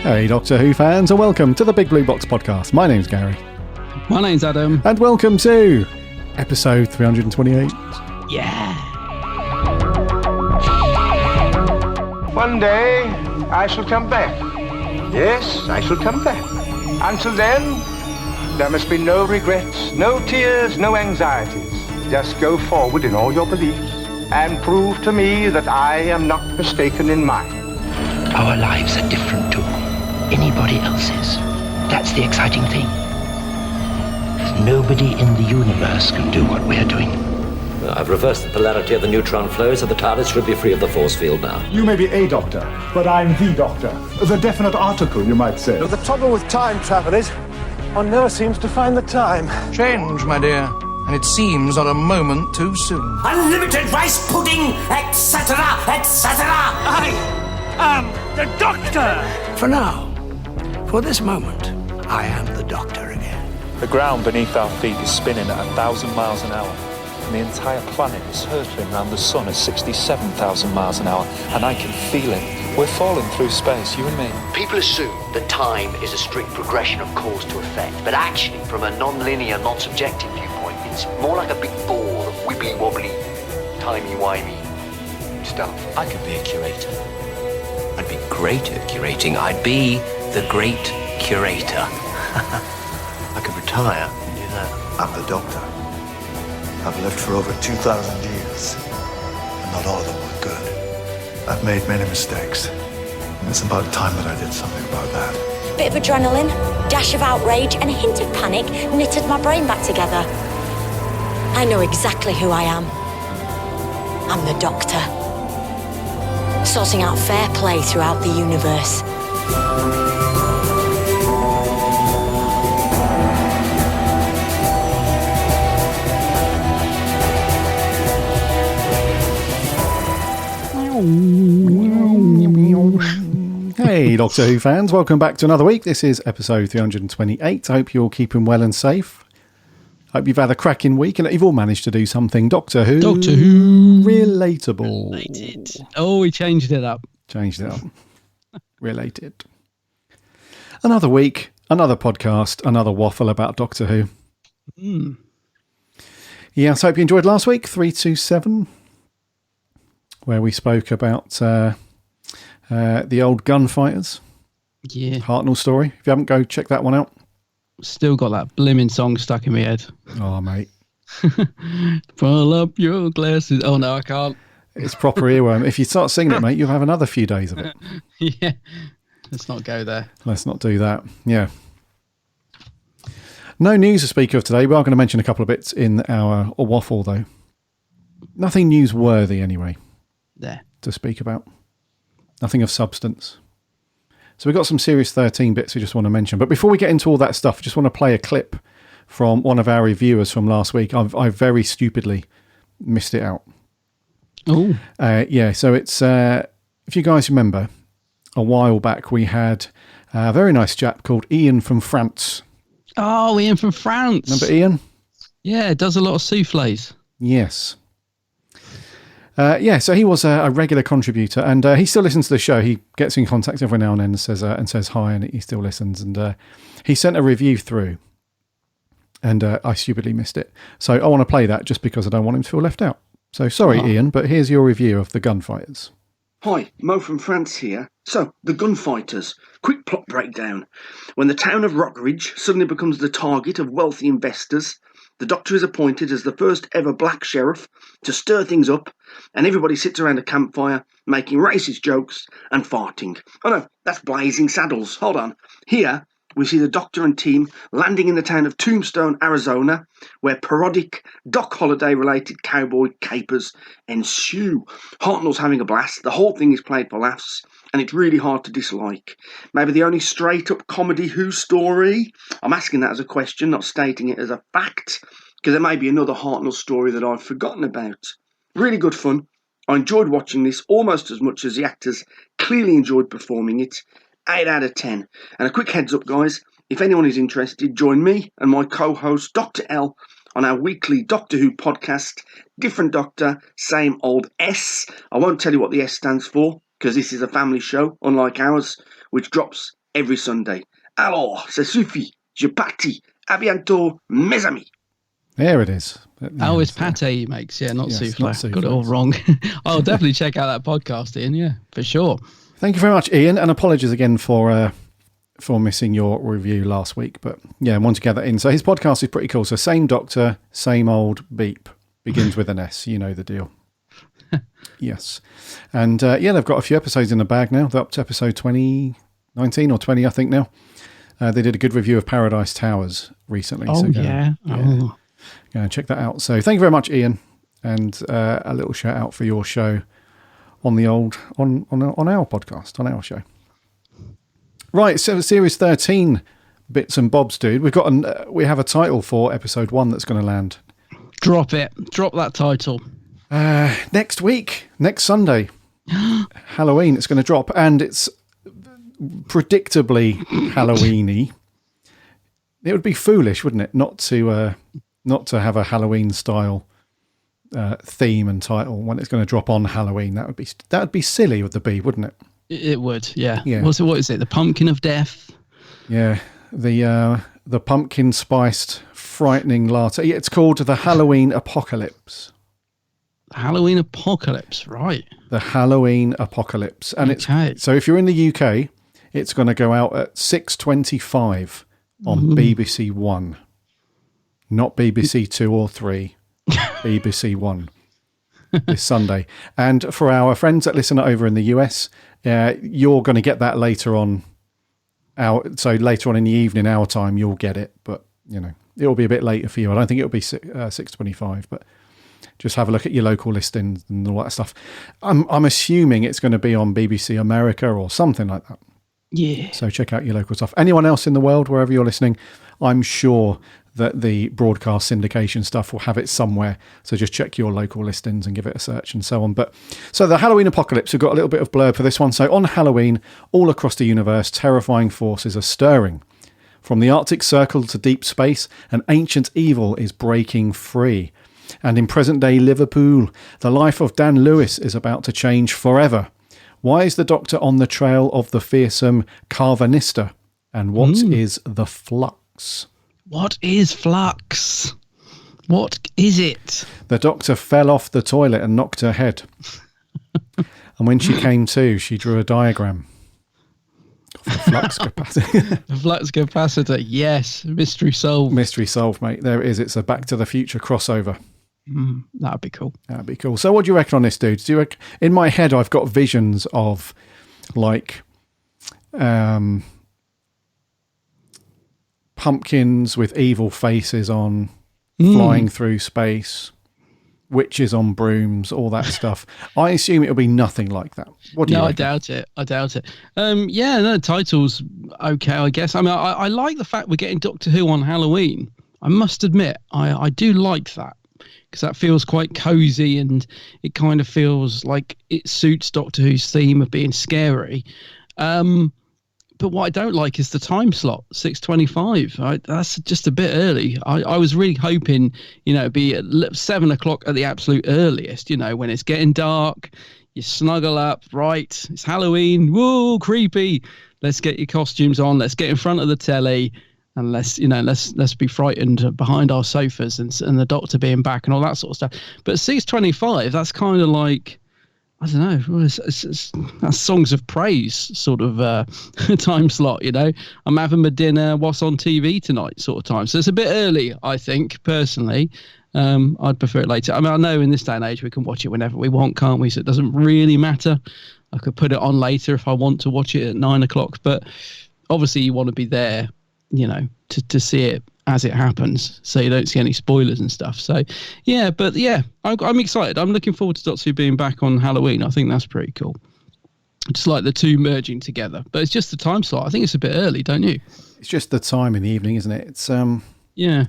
Hey Doctor Who fans, and welcome to the Big Blue Box podcast. My name's Gary. My name's Adam. And welcome to episode 328. Yeah. One day I shall come back. Yes, I shall come back. Until then, there must be no regrets, no tears, no anxieties. Just go forward in all your beliefs and prove to me that I am not mistaken in mine. Our lives are different to anybody else's. That's the exciting thing. Nobody in the universe can do what we're doing. I've reversed the polarity of the neutron flow, so the TARDIS should be free of the force field now. You may be a doctor, but I'm the doctor. The definite article, you might say. The trouble with time travel is, one never seems to find the time. Change, my dear, and it seems not a moment too soon. Unlimited rice pudding, etc., etc. I am the Doctor! For now, for this moment, I am the Doctor again. The ground beneath our feet is spinning at 1,000 miles an hour, and the entire planet is hurtling around the sun at 67,000 miles an hour, and I can feel it. We're falling through space, you and me. People assume that time is a strict progression of cause to effect, but actually, from a non-linear, non-subjective viewpoint, it's more like a big ball of wibbly-wobbly, timey-wimey stuff. I could be a curator. I'd be great at curating. I'd be the great curator. I could retire and do that. I'm the Doctor. I've lived for over 2,000 years, and not all of them were good. I've made many mistakes, and it's about time that I did something about that. Bit of adrenaline, dash of outrage, and a hint of panic knitted my brain back together. I know exactly who I am. I'm the Doctor. Sorting out fair play throughout the universe. Hey Doctor Who fans, welcome back to another week. This is episode 328. I hope you're all keeping well and safe. Hope you've had a cracking week and that you've all managed to do something Doctor Who relatable. Related. Oh, we changed it up. Related. Another week, another podcast, another waffle about Doctor Who. Yeah, so I hope you enjoyed last week, 327, where we spoke about the old gunfighters. Yeah. Hartnell story. If you haven't, go check that one out. Still got that blimmin' song stuck in my head. Oh, mate. Pull up your glasses. Oh, no, I can't. It's proper earworm. If you start singing it, mate, you'll have another few days of it. Yeah. Let's not go there. Let's not do that. Yeah. No news to speak of today. We are going to mention a couple of bits in our waffle, though. Nothing newsworthy, anyway. There. To speak about. Nothing of substance. So we've got some Series 13 bits we just want to mention. But before we get into all that stuff, I just want to play a clip from one of our reviewers from last week. I very stupidly missed it out. Oh. Yeah, so it's, if you guys remember, a while back we had a very nice chap called Ian from France. Oh, Ian from France. Remember Ian? Yeah, does a lot of soufflés. Yes. Yeah, so he was a regular contributor, and he still listens to the show. He gets in contact every now and then and says hi, and he still listens. And he sent a review through, and I stupidly missed it. So I want to play that just because I don't want him to feel left out. So sorry, Ian, but here's your review of the Gunfighters. Hi, Mo from France here. So, the Gunfighters. Quick plot breakdown. When the town of Rockridge suddenly becomes the target of wealthy investors, the Doctor is appointed as the first ever black sheriff to stir things up, and everybody sits around a campfire making racist jokes and farting. Oh no, that's Blazing Saddles. Hold on. Here, we see the Doctor and team landing in the town of Tombstone, Arizona, where parodic Doc Holliday-related cowboy capers ensue. Hartnell's having a blast. The whole thing is played for laughs, and it's really hard to dislike. Maybe the only straight-up comedy Who story? I'm asking that as a question, not stating it as a fact, because there may be another Hartnell story that I've forgotten about. Really good fun. I enjoyed watching this almost as much as the actors clearly enjoyed performing it. 8 out of 10. And a quick heads up, guys, if anyone is interested, join me and my co-host Dr. L on our weekly Doctor Who podcast, Different Doctor, Same Old S. I won't tell you what the S stands for, because this is a family show, unlike ours, which drops every Sunday. Alors, ça suffit. Je partis. À bientôt, mes amis. There it is. Oh, it's pate he makes, yeah, not Yes, souffle. not souffle. Got it all wrong. I'll definitely check out that podcast, Ian, yeah, for sure. Thank you very much, Ian, and apologies again for missing your review last week. But yeah, I want to get that in. So his podcast is pretty cool. So same doctor, same old beep. Begins with an S. You know the deal. Yes. And they've got a few episodes in the bag now. They're up to episode 2019 or 20, I think now. They did a good review of Paradise Towers recently. Oh, so yeah. Go and check that out. So thank you very much, Ian. And a little shout out for your show on the on our podcast, on our show. Right, so series 13, bits and bobs, dude. We have a title for episode 1 that's going to land. Drop it. Drop that title. Next week, next Sunday, Halloween. It's going to drop, and it's predictably Halloweeny. It would be foolish, wouldn't it, not to have a Halloween style theme and title when it's going to drop on Halloween. That would be silly with the B, wouldn't it? It would, yeah. Yeah. What is it? The Pumpkin of Death? Yeah, the pumpkin spiced frightening latte. Yeah, it's called the Halloween Apocalypse. Halloween Apocalypse, right? The Halloween Apocalypse, and it's so if you're in the UK, it's going to go out at 6:25 on BBC One, not BBC 2 or 3, BBC One. This Sunday. And for our friends that listen over in the US, you're going to get that later on. So later on in the evening, our time, you'll get it. But, it'll be a bit later for you. I don't think it'll be 6:25, but just have a look at your local listings and all that stuff. I'm assuming it's going to be on BBC America or something like that. Yeah. So check out your local stuff. Anyone else in the world, wherever you're listening, I'm sure that the broadcast syndication stuff will have it somewhere. So just check your local listings and give it a search and so on. But so the Halloween Apocalypse, we've got a little bit of blurb for this one. So on Halloween, all across the universe, terrifying forces are stirring. From the Arctic Circle to deep space, an ancient evil is breaking free. And in present-day Liverpool, the life of Dan Lewis is about to change forever. Why is the Doctor on the trail of the fearsome Carvanista? And what is the Flux? What is Flux? What is it? The Doctor fell off the toilet and knocked her head. And when she came to, she drew a diagram. The flux capacitor. The flux capacitor, yes. Mystery solved. Mystery solved, mate. There it is. It's a Back to the Future crossover. That'd be cool. That'd be cool. So what do you reckon on this, dude? In my head, I've got visions of like pumpkins with evil faces on, flying through space, witches on brooms, all that stuff. I assume it'll be nothing like that. What do you reckon? I doubt it. Title's okay, I guess. I mean, I like the fact we're getting Doctor Who on Halloween. I must admit, I do like that, because that feels quite cozy, and it kind of feels like it suits Doctor Who's theme of being scary. But what I don't like is the time slot, 6:25. That's just a bit early. I was really hoping, it'd be at 7 o'clock at the absolute earliest, when it's getting dark, you snuggle up, right, it's Halloween, whoa, creepy. Let's get your costumes on, let's get in front of the telly, and let's be frightened behind our sofas and the Doctor being back and all that sort of stuff. But 6:25, that's kind of like, I don't know, that's Songs of Praise sort of time slot, I'm having my dinner, what's on TV tonight sort of time. So it's a bit early, I think, personally. I'd prefer it later. I mean, I know in this day and age we can watch it whenever we want, can't we? So it doesn't really matter. I could put it on later if I want to watch it at 9 o'clock. But obviously you want to be there, to see it as it happens, so you don't see any spoilers and stuff. So I'm excited. I'm looking forward to Doctor Who being back on Halloween. I think that's pretty cool. Just like the two merging together, but it's just the time slot. I think it's a bit early, don't you? It's just the time in the evening, isn't it? It's yeah.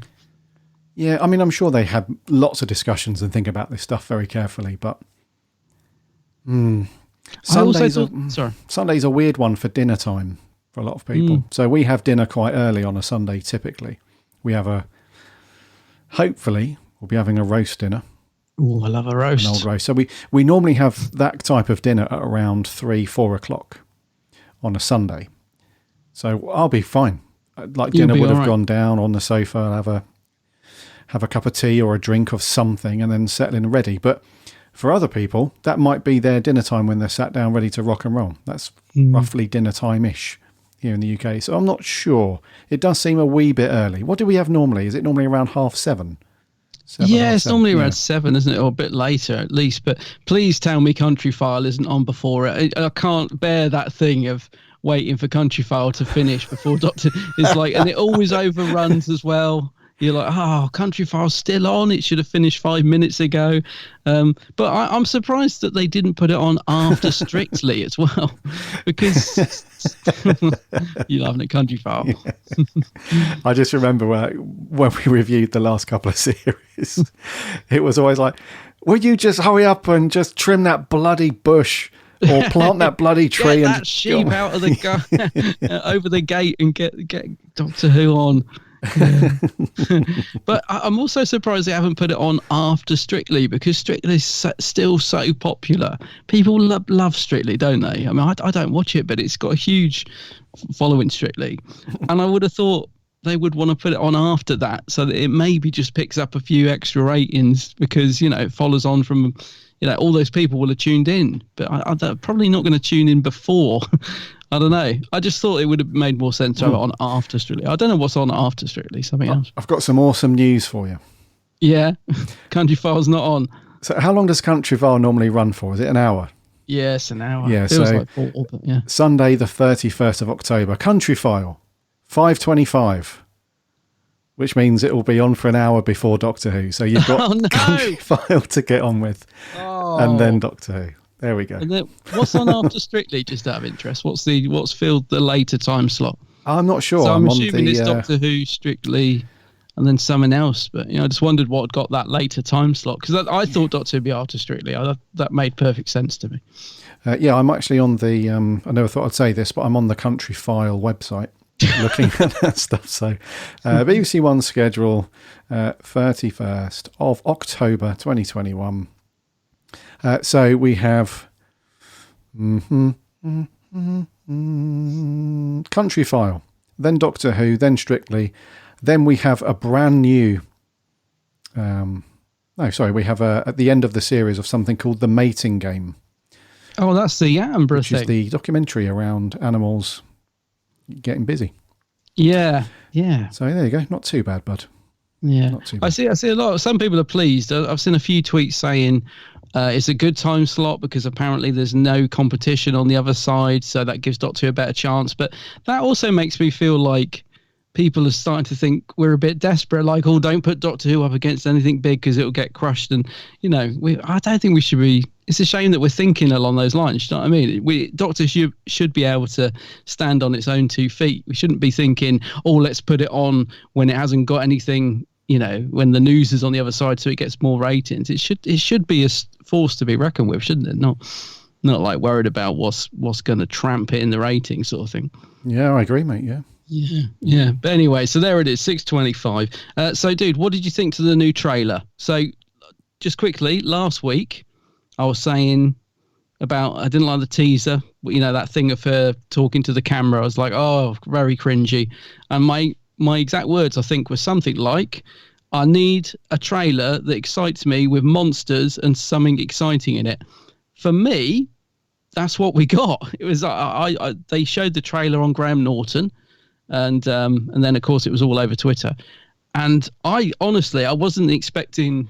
I mean, I'm sure they have lots of discussions and think about this stuff very carefully, but Sunday's a weird one for dinner time for a lot of people. So we have dinner quite early on a Sunday typically. We have hopefully we'll be having a roast dinner. Oh, I love a roast. An old roast. So we normally have that type of dinner at around 3-4 o'clock on a Sunday. So I'll be fine. Like You'll dinner be would have all right. gone down on the sofa, I'll have a cup of tea or a drink of something and then settle in ready. But for other people, that might be their dinner time when they're sat down ready to rock and roll. That's roughly dinner time-ish here in the UK. So I'm not sure. It does seem a wee bit early. What do we have normally? Is it normally around 7:30? Yeah, it's normally around 7, isn't it? Or a bit later at least. But please tell me Country File isn't on before it. I can't bear that thing of waiting for Country File to finish before Doctor... It's like, and it always overruns as well. You're like, oh, Country File's still on. It should have finished 5 minutes ago. But I'm surprised that they didn't put it on after Strictly as well. Because you're laughing at Country File. Yeah. I just remember when we reviewed the last couple of series, it was always like, will you just hurry up and just trim that bloody bush or plant that bloody tree? Get and that sheep out of the over the gate and get Doctor Who on. Yeah. But I'm also surprised they haven't put it on after Strictly, because Strictly is still so popular. People love Strictly, don't they? I mean, I don't watch it, but it's got a huge following, Strictly. And I would have thought they would want to put it on after that, so that it maybe just picks up a few extra ratings, because, you know, it follows on from, you know, all those people will have tuned in. But they're probably not going to tune in before. I don't know. I just thought it would have made more sense to have it on after Strictly. I don't know what's on after Strictly. Something else. I've got some awesome news for you. Yeah. Country File's not on. So how long does Country File normally run for? Is it an hour? Yes, an hour. Yeah, Feels so like 4, but yeah. Sunday the 31st of October. Country File, 5:25. Which means it will be on for an hour before Doctor Who. So you've got Country File to get on with. And then Doctor Who. There we go. And then, what's on after Strictly, just out of interest? What's filled the later time slot? I'm not sure. So I'm assuming it's Doctor Who, Strictly, and then something else. But, you know, I just wondered what got that later time slot, because I thought Doctor Who would be after Strictly. That made perfect sense to me. Yeah, I'm actually on the... I never thought I'd say this, but I'm on the Country File website looking at that stuff. So BBC One schedule, 31st of October 2021. So we have Country File, then Doctor Who, then Strictly. Then we have a brand new... we have at the end of the series of something called The Mating Game. Oh, that's the Attenborough which thing. is the documentary around animals getting busy. Yeah, yeah. So there you go. Not too bad, bud. Yeah, Not too bad. I see a lot. Some people are pleased. I've seen a few tweets saying it's a good time slot because apparently there's no competition on the other side, so that gives Doctor Who a better chance. But that also makes me feel like people are starting to think we're a bit desperate. Like, oh, don't put Doctor Who up against anything big because it'll get crushed. And I don't think we should be. It's a shame that we're thinking along those lines. You know what I mean? Doctor should be able to stand on its own 2 feet. We shouldn't be thinking, oh, let's put it on when it hasn't got anything. You know, when the news is on the other side, so it gets more ratings. It should be a force to be reckoned with, shouldn't it? Not like worried about what's going to tramp it in the ratings, sort of thing. Yeah, I agree, mate. Yeah. Yeah. But anyway, so there it is, 6:25. So, dude, what did you think to the new trailer? So, just quickly, last week I was saying about I didn't like the teaser. You know, that thing of her talking to the camera. I was like, oh, very cringy. And my exact words, I think, were something like, I need a trailer that excites me with monsters and something exciting in it. For me, that's what we got. It was they showed the trailer on Graham Norton, and then, of course, it was all over Twitter. And I wasn't expecting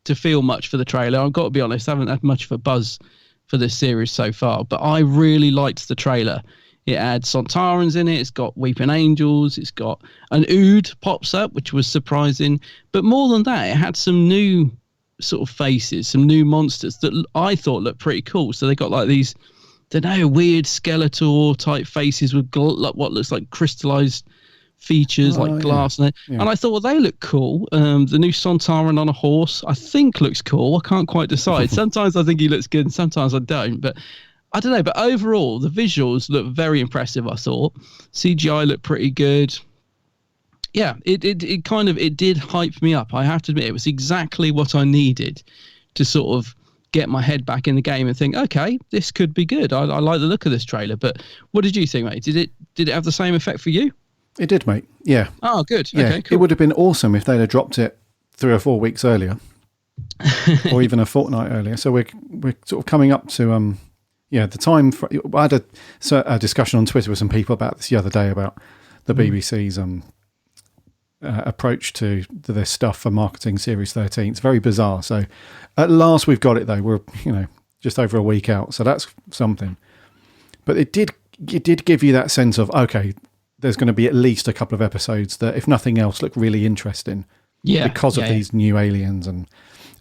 to feel much for the trailer. I've got to be honest, I haven't had much of a buzz for this series so far, but I really liked the trailer. It had Sontarans in it. It's got Weeping Angels. It's got an Ood pops up, which was surprising. But more than that, it had some new sort of faces, some new monsters that I thought looked pretty cool. So they got like these, weird Skeletor type faces with what looks like crystallized features, like glass. Yeah. And I thought, well, they look cool. The new Sontaran on a horse, I think looks cool. I can't quite decide. Sometimes I think he looks good and sometimes I don't. But I don't know, but overall, the visuals look very impressive, I thought. CGI looked pretty good. Yeah, it did hype me up. I have to admit, it was exactly what I needed to sort of get my head back in the game and think, okay, this could be good. I like the look of this trailer. But what did you think, mate? Did it have the same effect for you? It did, mate. Yeah. Oh, good. Yeah. Okay, cool. It would have been awesome if they'd have dropped it 3 or 4 weeks earlier, or even a fortnight earlier. So we're sort of coming up to the time. I had a discussion on Twitter with some people about this the other day about the BBC's approach to this stuff for marketing Series 13. It's very bizarre. So at last we've got it though. We're just over a week out, so that's something. But it did give you that sense of, okay, there's going to be at least a couple of episodes that, if nothing else, look really interesting. Yeah, because of these new aliens and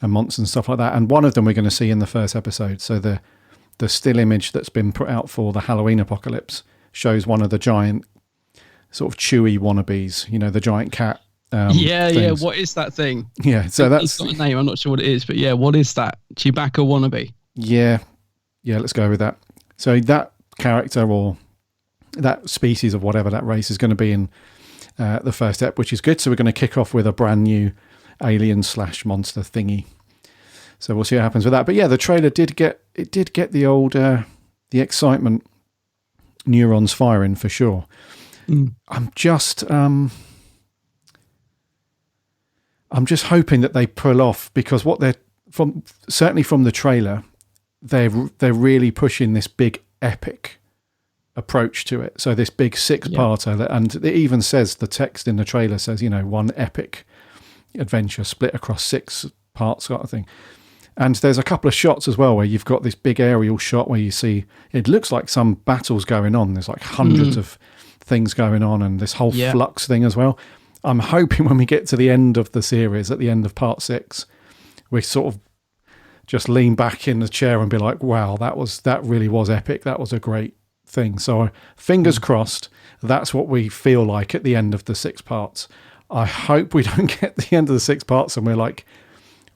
monsters and stuff like that. And one of them we're going to see in the first episode. So the still image that's been put out for the Halloween apocalypse shows one of the giant sort of Chewy wannabes, the giant cat. Things. What is that thing? Yeah, so it's got a name. I'm not sure what it is, but yeah, what is that? Chewbacca wannabe. Yeah, let's go with that. So that character or that species of whatever that race is going to be in the first ep, which is good. So we're going to kick off with a brand new alien/monster thingy. So we'll see what happens with that. But yeah, the trailer did get the old the excitement neurons firing for sure. I'm just hoping that they pull off, because what they're certainly from the trailer, they're really pushing this big epic approach to it. So this big 6-parter, and it even says, the text in the trailer says, one epic adventure split across 6 parts sort of thing. And there's a couple of shots as well where you've got this big aerial shot where you see, it looks like some battles going on. There's like hundreds of things going on, and this whole flux thing as well. I'm hoping when we get to the end of the series, at the end of part 6, we sort of just lean back in the chair and be like, wow, that really was epic. That was a great thing. So fingers crossed, that's what we feel like at the end of the 6 parts. I hope we don't get the end of the 6 parts and we're like,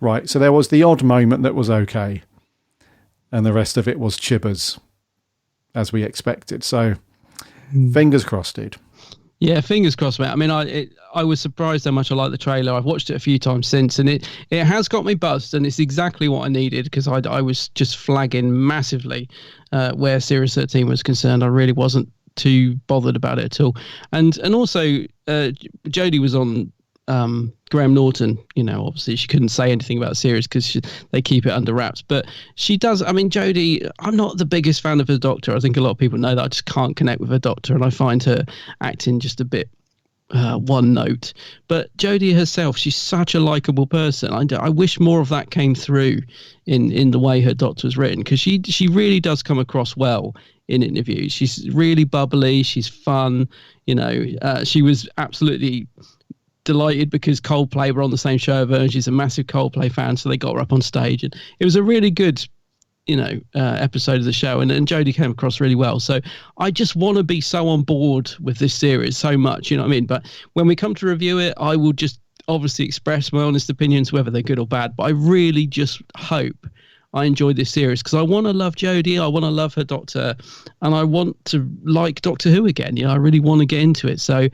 right, so there was the odd moment that was okay, and the rest of it was chibbers, as we expected. So fingers crossed, dude. Yeah, fingers crossed, mate. I mean, I was surprised how much I liked the trailer. I've watched it a few times since, and it has got me buzzed, and it's exactly what I needed, because I was just flagging massively where Series 13 was concerned. I really wasn't too bothered about it at all. And also, Jodie was on Graham Norton. Obviously she couldn't say anything about the series because they keep it under wraps, but she does. I mean, Jodie, I'm not the biggest fan of her Doctor. I think a lot of people know that. I just can't connect with her Doctor, and I find her acting just a bit one note. But Jodie herself, she's such a likable person. I wish more of that came through in the way her Doctor was written, because she really does come across well in interviews. She's really bubbly, she's fun. She was absolutely delighted because Coldplay were on the same show of her, and she's a massive Coldplay fan, so they got her up on stage, and it was a really good episode of the show, and Jodie came across really well. So I just want to be so on board with this series so much, you know what I mean? But when we come to review it, I will just obviously express my honest opinions, whether they're good or bad, but I really just hope I enjoy this series, because I want to love Jodie, I want to love her Doctor, and I want to like Doctor Who again. I really want to get into it. So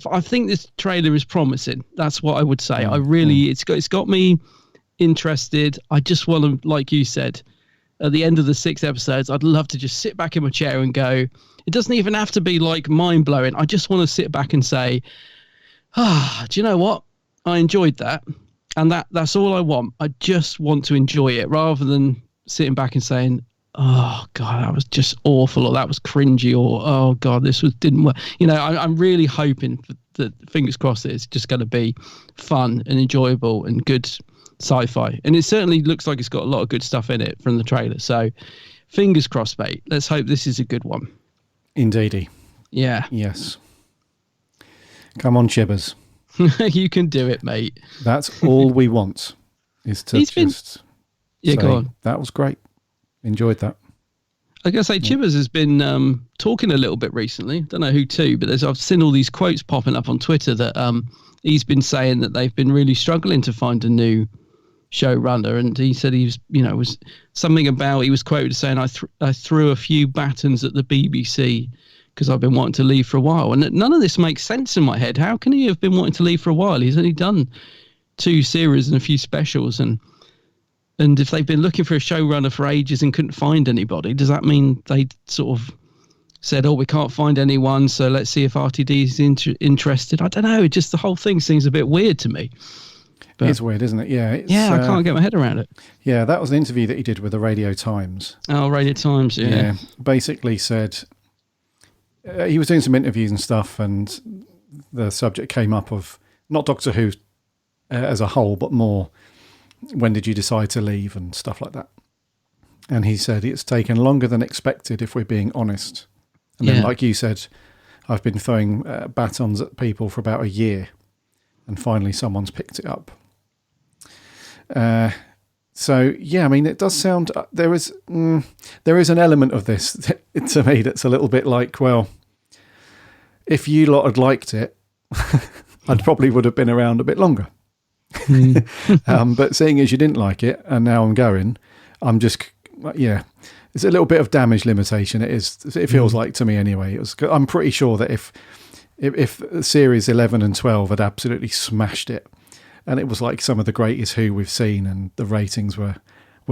I think this trailer is promising. That's what I would say. I really, it's got me interested. I just want to, like you said, at the end of the 6 episodes, I'd love to just sit back in my chair and go, it doesn't even have to be like mind blowing. I just want to sit back and say, do you know what? I enjoyed that. And that's all I want. I just want to enjoy it, rather than sitting back and saying, oh God, that was just awful, or that was cringy, or oh God, didn't work. I'm really hoping that, fingers crossed, it's just going to be fun and enjoyable and good sci-fi. And it certainly looks like it's got a lot of good stuff in it from the trailer. So fingers crossed, mate. Let's hope this is a good one. Indeedy. Yeah. Yes. Come on, Chibbers. You can do it, mate. That's all we want, is to say, go on. That was great. Enjoyed that. I gotta say, Chibbers has been talking a little bit recently. Don't know who to, but I've seen all these quotes popping up on Twitter that he's been saying that they've been really struggling to find a new showrunner, and he said he was something about, he was quoted saying, I threw a few batons at the BBC because I've been wanting to leave for a while. And none of this makes sense in my head. How can he have been wanting to leave for a while? He's only done 2 series and a few specials, and And if they've been looking for a showrunner for ages and couldn't find anybody, does that mean they sort of said, "Oh, we can't find anyone, so let's see if RTD is interested"? I don't know. Just the whole thing seems a bit weird to me. But, it's weird, isn't it? Yeah. I can't get my head around it. Yeah, that was an interview that he did with the Radio Times. Oh, Radio Times, yeah. Basically said he was doing some interviews and stuff, and the subject came up of not Doctor Who as a whole, but more when did you decide to leave and stuff like that. And he said it's taken longer than expected, if we're being honest. And then, like you said, I've been throwing batons at people for about a year, and finally someone's picked it up. So yeah, I mean, it does sound there is an element of this to me that's a little bit like, well, if you lot had liked it, I probably would have been around a bit longer. But seeing as you didn't like it, and now I'm going, I'm just it's a little bit of damage limitation. It feels like to me anyway. I'm pretty sure that if series 11 and 12 had absolutely smashed it, and it was like some of the greatest Who we've seen, and the ratings were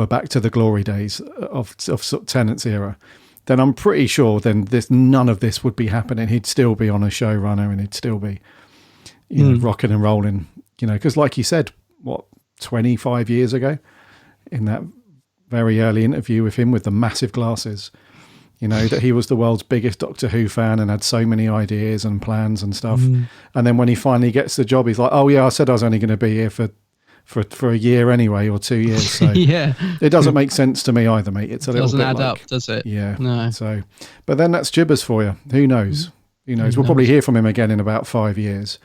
back to the glory days of sort of Tennant's era, then I'm pretty sure then none of this would be happening. He'd still be on a showrunner, and he'd still be rocking and rolling. Because like you said, 25 years ago, in that very early interview with him with the massive glasses, that he was the world's biggest Doctor Who fan and had so many ideas and plans and stuff. And then when he finally gets the job, he's like, "Oh yeah, I said I was only going to be here for a year anyway, or 2 years." So it doesn't make sense to me either, mate. It's a little bit doesn't add up, does it? Yeah. No. So, but then that's Jibbers for you. Who knows? We'll probably hear from him again in about 5 years,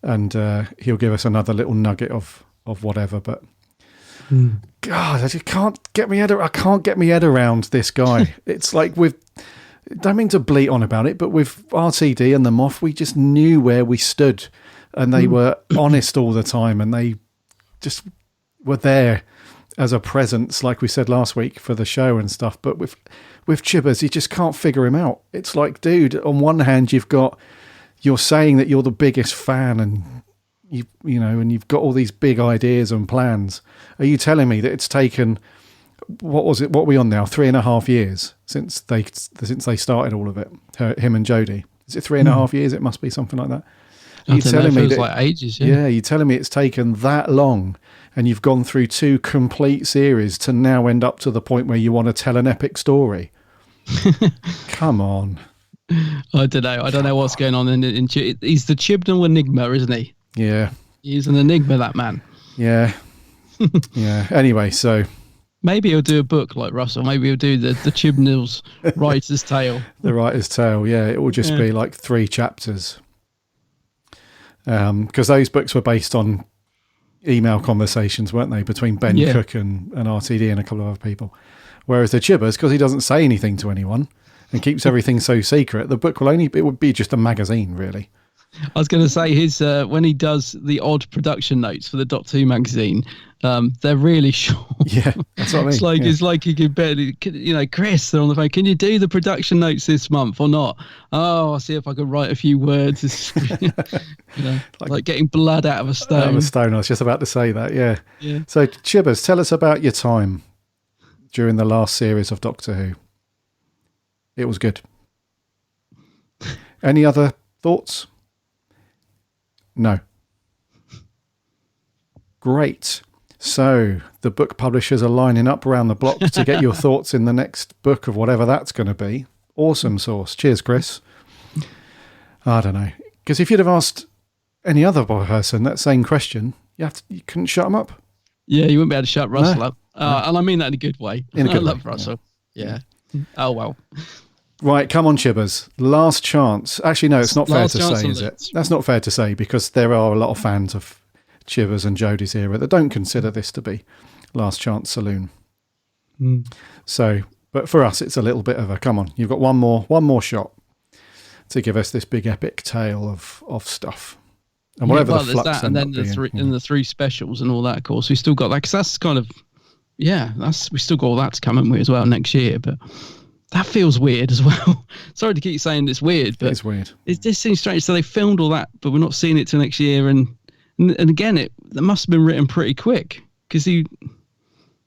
and he'll give us another little nugget of whatever. But God, I just can't get my head around this guy. It's like don't mean to bleat on about it, but with RTD and the Moth, we just knew where we stood, and they were honest all the time, and they just were there as a presence, like we said last week for the show and stuff. But with Chibbers, you just can't figure him out. It's like, dude, on one hand, you're saying that you're the biggest fan, and and you've got all these big ideas and plans. Are you telling me that it's taken, what are we on now? 3.5 years since they started all of it? Him and Jodie. Is it 3.5 years? It must be something like that. Are you telling me like ages? Yeah, you're telling me it's taken that long, and you've gone through 2 complete series to now end up to the point where you want to tell an epic story. Come on. I don't know. I don't know what's going on in he's the Chibnall enigma, isn't he? Yeah. He's an enigma, that man. Yeah. Yeah. Anyway, so maybe he'll do a book like Russell. Maybe he'll do the Chibnall's Writer's Tale. The Writer's Tale, yeah. It will just be like 3 chapters. Because those books were based on email conversations, weren't they, between Ben Cook and RTD and a couple of other people. Whereas the Chibbers, because he doesn't say anything to anyone and keeps everything so secret, the book it would be just a magazine, really. I was going to say his when he does the odd production notes for the Doctor Who magazine, they're really short. Yeah, that's what I mean. It's like he could barely, Chris, they're on the phone. Can you do the production notes this month or not? Oh, I'll see if I can write a few words. Like getting blood out of a stone. Out of a stone. I was just about to say that. Yeah. So Chibbers, tell us about your time during the last series of Doctor Who. It was good. Any other thoughts? No. Great. So the book publishers are lining up around the block to get your thoughts in the next book of whatever that's going to be. Awesome sauce. Cheers, Chris. I don't know. Because if you'd have asked any other person that same question, you couldn't shut them up. Yeah, you wouldn't be able to shut Russell up. And I mean that in a good way. I love Russell. Yeah. Oh, well. Right, come on, Chibbers. Last chance. Actually, no, it's not fair to say, is it? That's not fair to say, because there are a lot of fans of Chibbers and Jodie's era that don't consider this to be Last Chance Saloon. So, but for us, it's a little bit of a, come on, you've got one more shot to give us this big epic tale of stuff. And whatever the flux that, and then the 3 specials and all that, of course. We still got that, because that's kind of, we still got all that to come in with as well next year, but that feels weird as well. Sorry to keep saying it's weird, but it's weird. This seems strange. So they filmed all that, but we're not seeing it till next year. And again, that must have been written pretty quick, because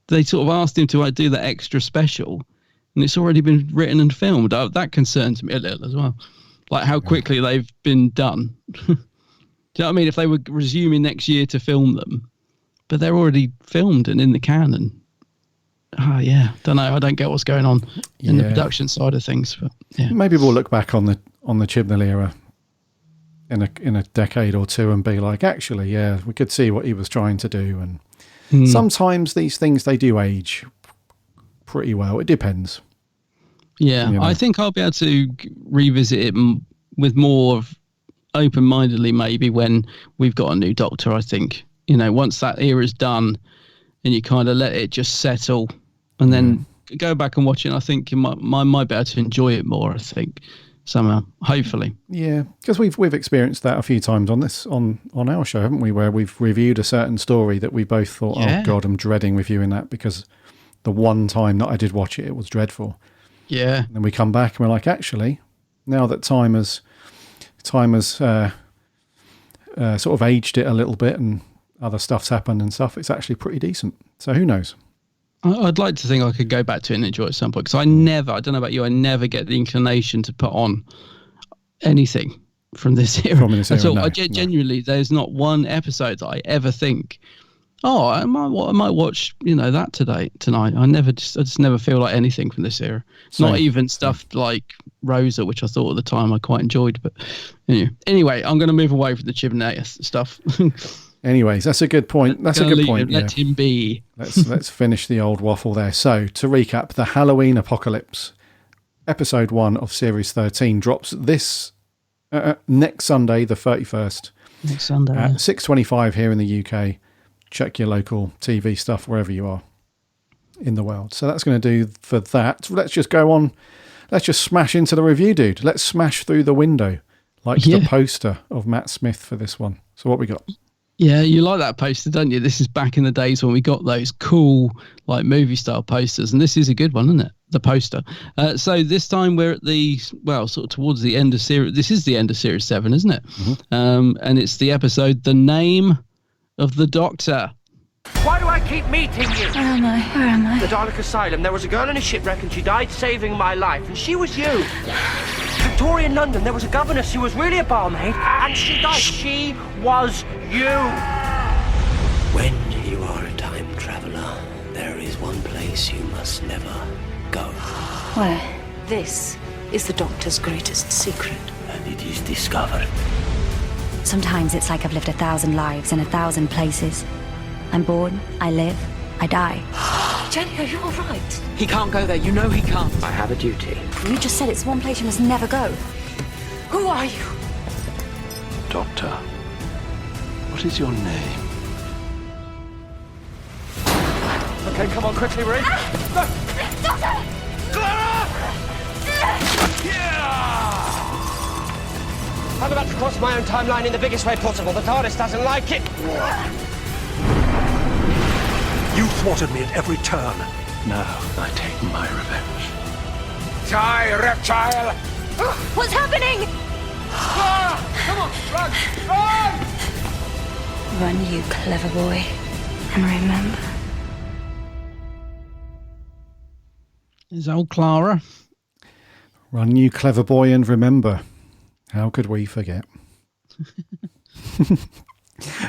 they sort of asked him to do that extra special, and it's already been written and filmed. That concerns me a little as well, like how quickly they've been done. Do you know what I mean? If they were resuming next year to film them, but they're already filmed and in the canon. Don't know. I don't get what's going on in the production side of things. But maybe we'll look back on the Chibnall era in a decade or two and be like, actually, we could see what he was trying to do. And sometimes these things, they do age pretty well. It depends. Yeah, you know? I think I'll be able to revisit it with more of open-mindedly maybe when we've got a new Doctor. I think, once that era's done and you kind of let it just settle and then go back and watch it, I think you might be able to enjoy it more, I think, somehow, hopefully. Yeah, because we've experienced that a few times on our show, haven't we, where we've reviewed a certain story that we both thought, oh God, I'm dreading reviewing that because the one time that I did watch it, it was dreadful. Yeah. And then we come back and we're like, actually, now that time has sort of aged it a little bit and other stuff's happened and stuff, it's actually pretty decent. So who knows? I'd like to think I could go back to it and enjoy it at some point, because I don't know about you, I never get the inclination to put on anything from this era. At all. Genuinely, there's not one episode that I ever think, I might watch, that tonight. I just never feel like anything from this era. Same. Not even stuff like Rosa, which I thought at the time I quite enjoyed. But anyway, I'm going to move away from the Chibnall stuff. Anyways, that's a good point. That's a good point. Let him be. Let's finish the old waffle there. So, to recap, the Halloween Apocalypse, episode 1 of series 13, drops this next Sunday, the 31st. Next Sunday. At 6:25 here in the UK. Check your local TV stuff wherever you are in the world. So that's going to do for that. Let's just go on. Let's just smash into the review, dude. Let's smash through the window like the poster of Matt Smith for this one. So what we got? Yeah, you like that poster, don't you? This is back in the days when we got those cool, like movie style posters, and this is a good one, isn't it? The poster. So this time we're at sort of towards the end of series. This is the end of series 7, isn't it? Mm-hmm. And it's the episode, The Name of the Doctor. Why do I keep meeting you? Where am I? The Dalek Asylum. There was a girl in a shipwreck and she died saving my life, and she was you. Victorian London, there was a governess who was really a barmaid, and she died. She was you. When you are a time traveler, there is one place you must never go. Where? This is the Doctor's greatest secret. And it is discovered. Sometimes it's like I've lived 1,000 lives in 1,000 places. I'm born, I live, I die. Jenny, are you all right? He can't go there. You know he can't. I have a duty. You just said it's one place you must never go. Who are you? Doctor, what is your name? Okay, come on, quickly, Ray. Doctor! Clara! I'm about to cross my own timeline in the biggest way possible. The TARDIS doesn't like it. You thwarted me at every turn. Now I take my revenge. Die, reptile! What's happening? Come on, run! Run, you clever boy. And remember. Is old Clara. Run, you clever boy, and remember. How could we forget?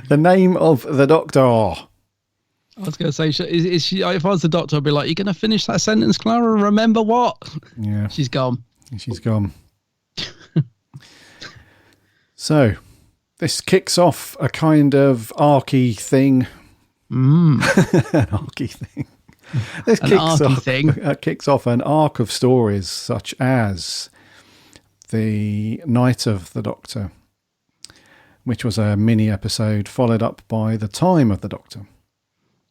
The Name of the Doctor. I was going to say, is she? If I was the Doctor, I'd be like, "You're going to finish that sentence, Clara? Remember what?" Yeah, she's gone. She's gone. So, this kicks off a kind of archy thing. An archy thing. This kicks off an arc of stories such as The Night of the Doctor, which was a mini episode followed up by The Time of the Doctor.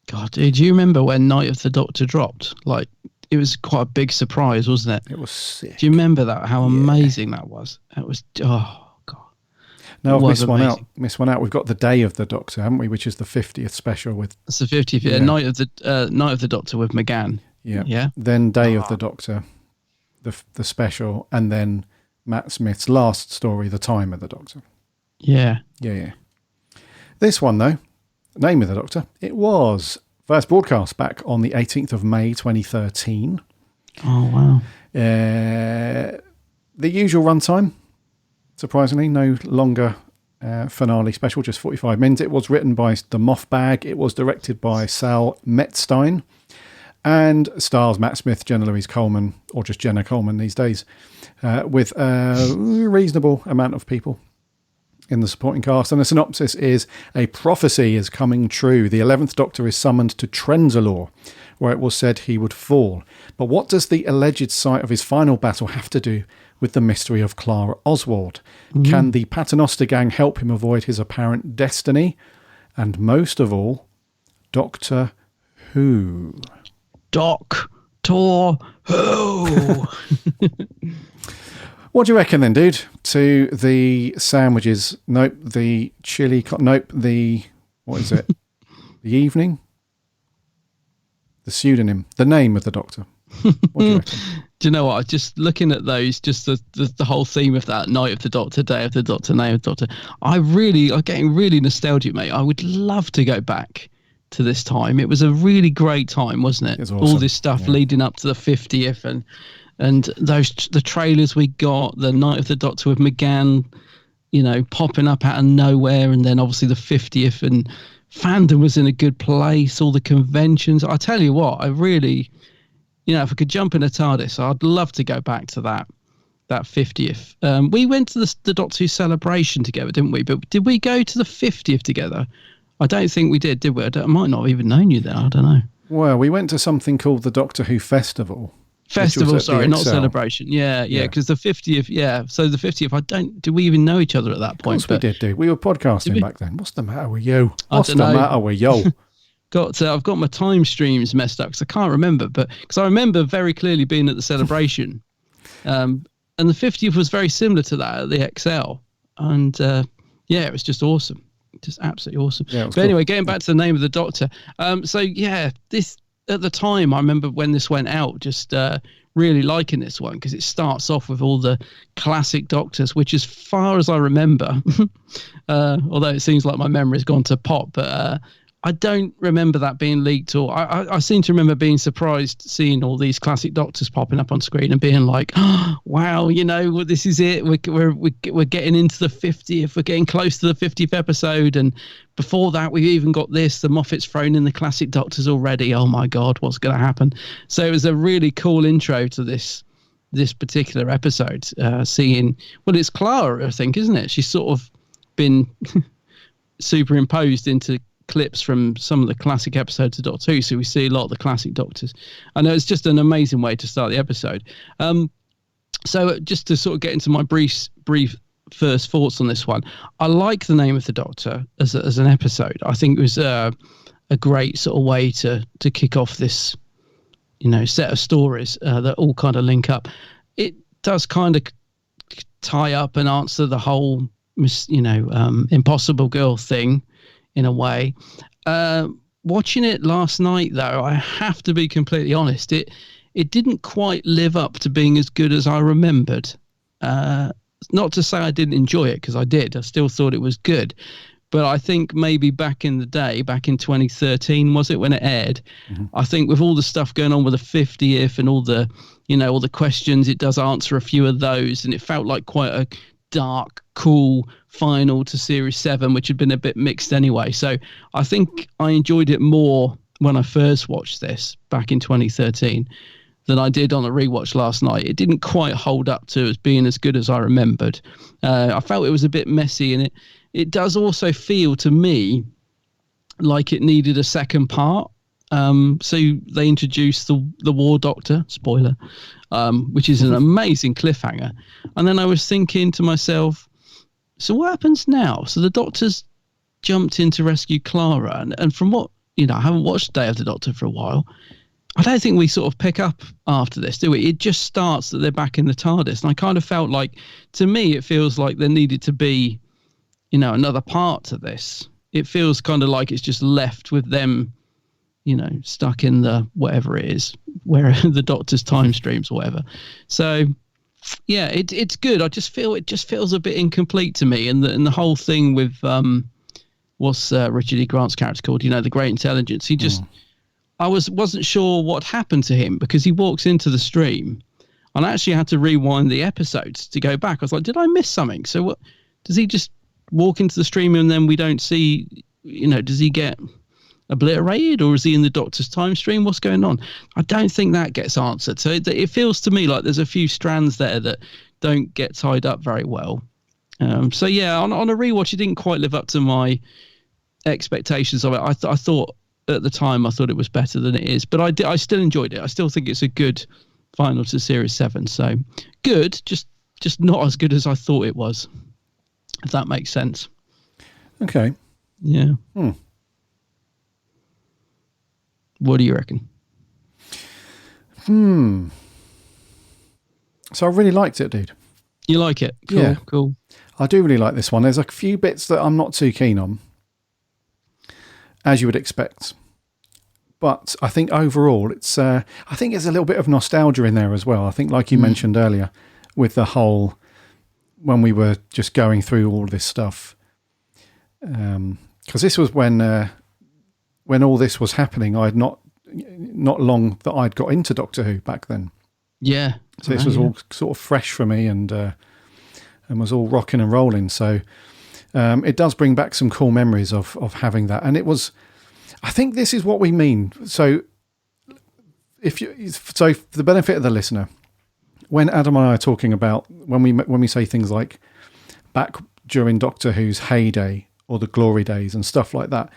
God, do you remember when Night of the Doctor dropped? Like, it was quite a big surprise, wasn't it? It was sick. Do you remember that? How amazing that was? It was, oh, God. No, I've missed one out. We've got The Day of the Doctor, haven't we? Which is the 50th special with... It's the 50th, yeah. Night of the Doctor with McGann. Yeah. Yeah. Then Day of the Doctor, the special, and then Matt Smith's last story, The Time of the Doctor. Yeah. Yeah. This one, though, Name of the Doctor, it was First broadcast back on the 18th of May 2013. Oh, wow. The usual runtime, surprisingly, no longer finale special, just 45 minutes. It was written by the Mothbag. It was directed by Sal Metzstein and stars Matt Smith, Jenna Louise Coleman, or just Jenna Coleman these days, with a reasonable amount of people in the supporting cast. And the synopsis is: a prophecy is coming true. The 11th Doctor is summoned to Trenzalore, where it was said he would fall. But what does the alleged site of his final battle have to do with the mystery of Clara Oswald? Can the Paternoster gang help him avoid his apparent destiny? And most of all, Doctor Who. Doctor Who. What do you reckon then, dude? To the sandwiches? Nope. The chili? Nope. The, what is it? The evening? The pseudonym? The name of the Doctor? What do you reckon? Do you know what? Just looking at those, just the whole theme of that: night of the Doctor, day of the Doctor, name of the Doctor. I'm getting really nostalgic, mate. I would love to go back to this time. It was a really great time, wasn't it? Awesome. All this stuff leading up to the 50th, and the trailers we got, the night of the Doctor with McGann, popping up out of nowhere, and then obviously the 50th, and fandom was in a good place. All the conventions. I tell you what, I really. If I could jump in a TARDIS, I'd love to go back to that 50th. We went to the Doctor Who celebration together, didn't we? But did we go to the 50th together? I don't think we did we? I might not have even known you then. I don't know. Well, we went to something called the Doctor Who Festival. Sorry, not celebration. Yeah, because the 50th, so the 50th, did we even know each other at that point? Of course we did. We were podcasting back then. What's the matter with you? I've got my time streams messed up because I can't remember, but because I remember very clearly being at the celebration, and the 50th was very similar to that at the XL, and it was just awesome, just absolutely awesome. But anyway, getting back to the name of the Doctor, this at the time I remember when this went out, just really liking this one because it starts off with all the classic Doctors, which as far as I remember, although it seems like my memory's gone to pot, but. I don't remember that being leaked, or I seem to remember being surprised seeing all these classic Doctors popping up on screen and being like, oh, wow, this is it. We're getting into the 50th. We're getting close to the 50th episode. And before that, we've even got the Moffat's thrown in the classic Doctors already. Oh my God, what's going to happen? So it was a really cool intro to this particular episode, seeing, well, it's Clara, I think, isn't it? She's sort of been superimposed into clips from some of the classic episodes of Doctor Who, so we see a lot of the classic Doctors. I know it's just an amazing way to start the episode. So just to sort of get into my brief first thoughts on this one, I like the name of the Doctor as an episode. I think it was a great sort of way to kick off this set of stories that all kind of link up. It does kind of tie up and answer the whole Impossible Girl thing in a way. Watching it last night, though, I have to be completely honest, it didn't quite live up to being as good as I remembered. Not to say I didn't enjoy it, because I did. I still thought it was good. But I think maybe back in the day, back in 2013, was it, when it aired? Mm-hmm. I think with all the stuff going on with the 50th and all the, all the questions, it does answer a few of those. And it felt like quite a dark, cool final to Series 7, which had been a bit mixed anyway. So I think I enjoyed it more when I first watched this back in 2013 than I did on a rewatch last night. It didn't quite hold up to as being as good as I remembered. I felt it was a bit messy, and it does also feel to me like it needed a second part. So they introduced the War Doctor, spoiler, which is an amazing cliffhanger. And then I was thinking to myself, so what happens now? So the Doctor's jumped in to rescue Clara. And from what, I haven't watched Day of the Doctor for a while. I don't think we sort of pick up after this, do we? It just starts that they're back in the TARDIS. And I kind of felt like, to me, it feels like there needed to be, another part to this. It feels kind of like it's just left with them, stuck in the whatever it is, where the Doctor's time streams or whatever. So, yeah, it's good. I just feel it just feels a bit incomplete to me. And the whole thing with what's Richard E. Grant's character called? The Great Intelligence. He just I wasn't sure what happened to him because he walks into the stream, and I actually had to rewind the episodes to go back. I was like, did I miss something? So what does he just walk into the stream and then we don't see? Does he get obliterated, or is he in the Doctor's time stream? What's going on? I don't think that gets answered. So it feels to me like there's a few strands there that don't get tied up very well. So yeah, on a rewatch, it didn't quite live up to my expectations of it. I thought at the time, I thought it was better than it is, but I still enjoyed it. I still think it's a good final to Series 7. So good, just not as good as I thought it was, if that makes sense. Okay. Yeah. What do you reckon? So I really liked it, dude. You like it? Cool, yeah. Cool. I do really like this one. There's a few bits that I'm not too keen on, as you would expect. But I think overall, it's. I think there's a little bit of nostalgia in there as well. I think, like you mentioned earlier, with the whole when we were just going through all this stuff, because this was when all this was happening. I'd not long that I'd got into Doctor Who back then. Yeah. So this was all sort of fresh for me and was all rocking and rolling. So it does bring back some cool memories of having that. And it was, I think this is what we mean. So for the benefit of the listener, when Adam and I are talking about, when we say things like back during Doctor Who's heyday or the glory days and stuff like that,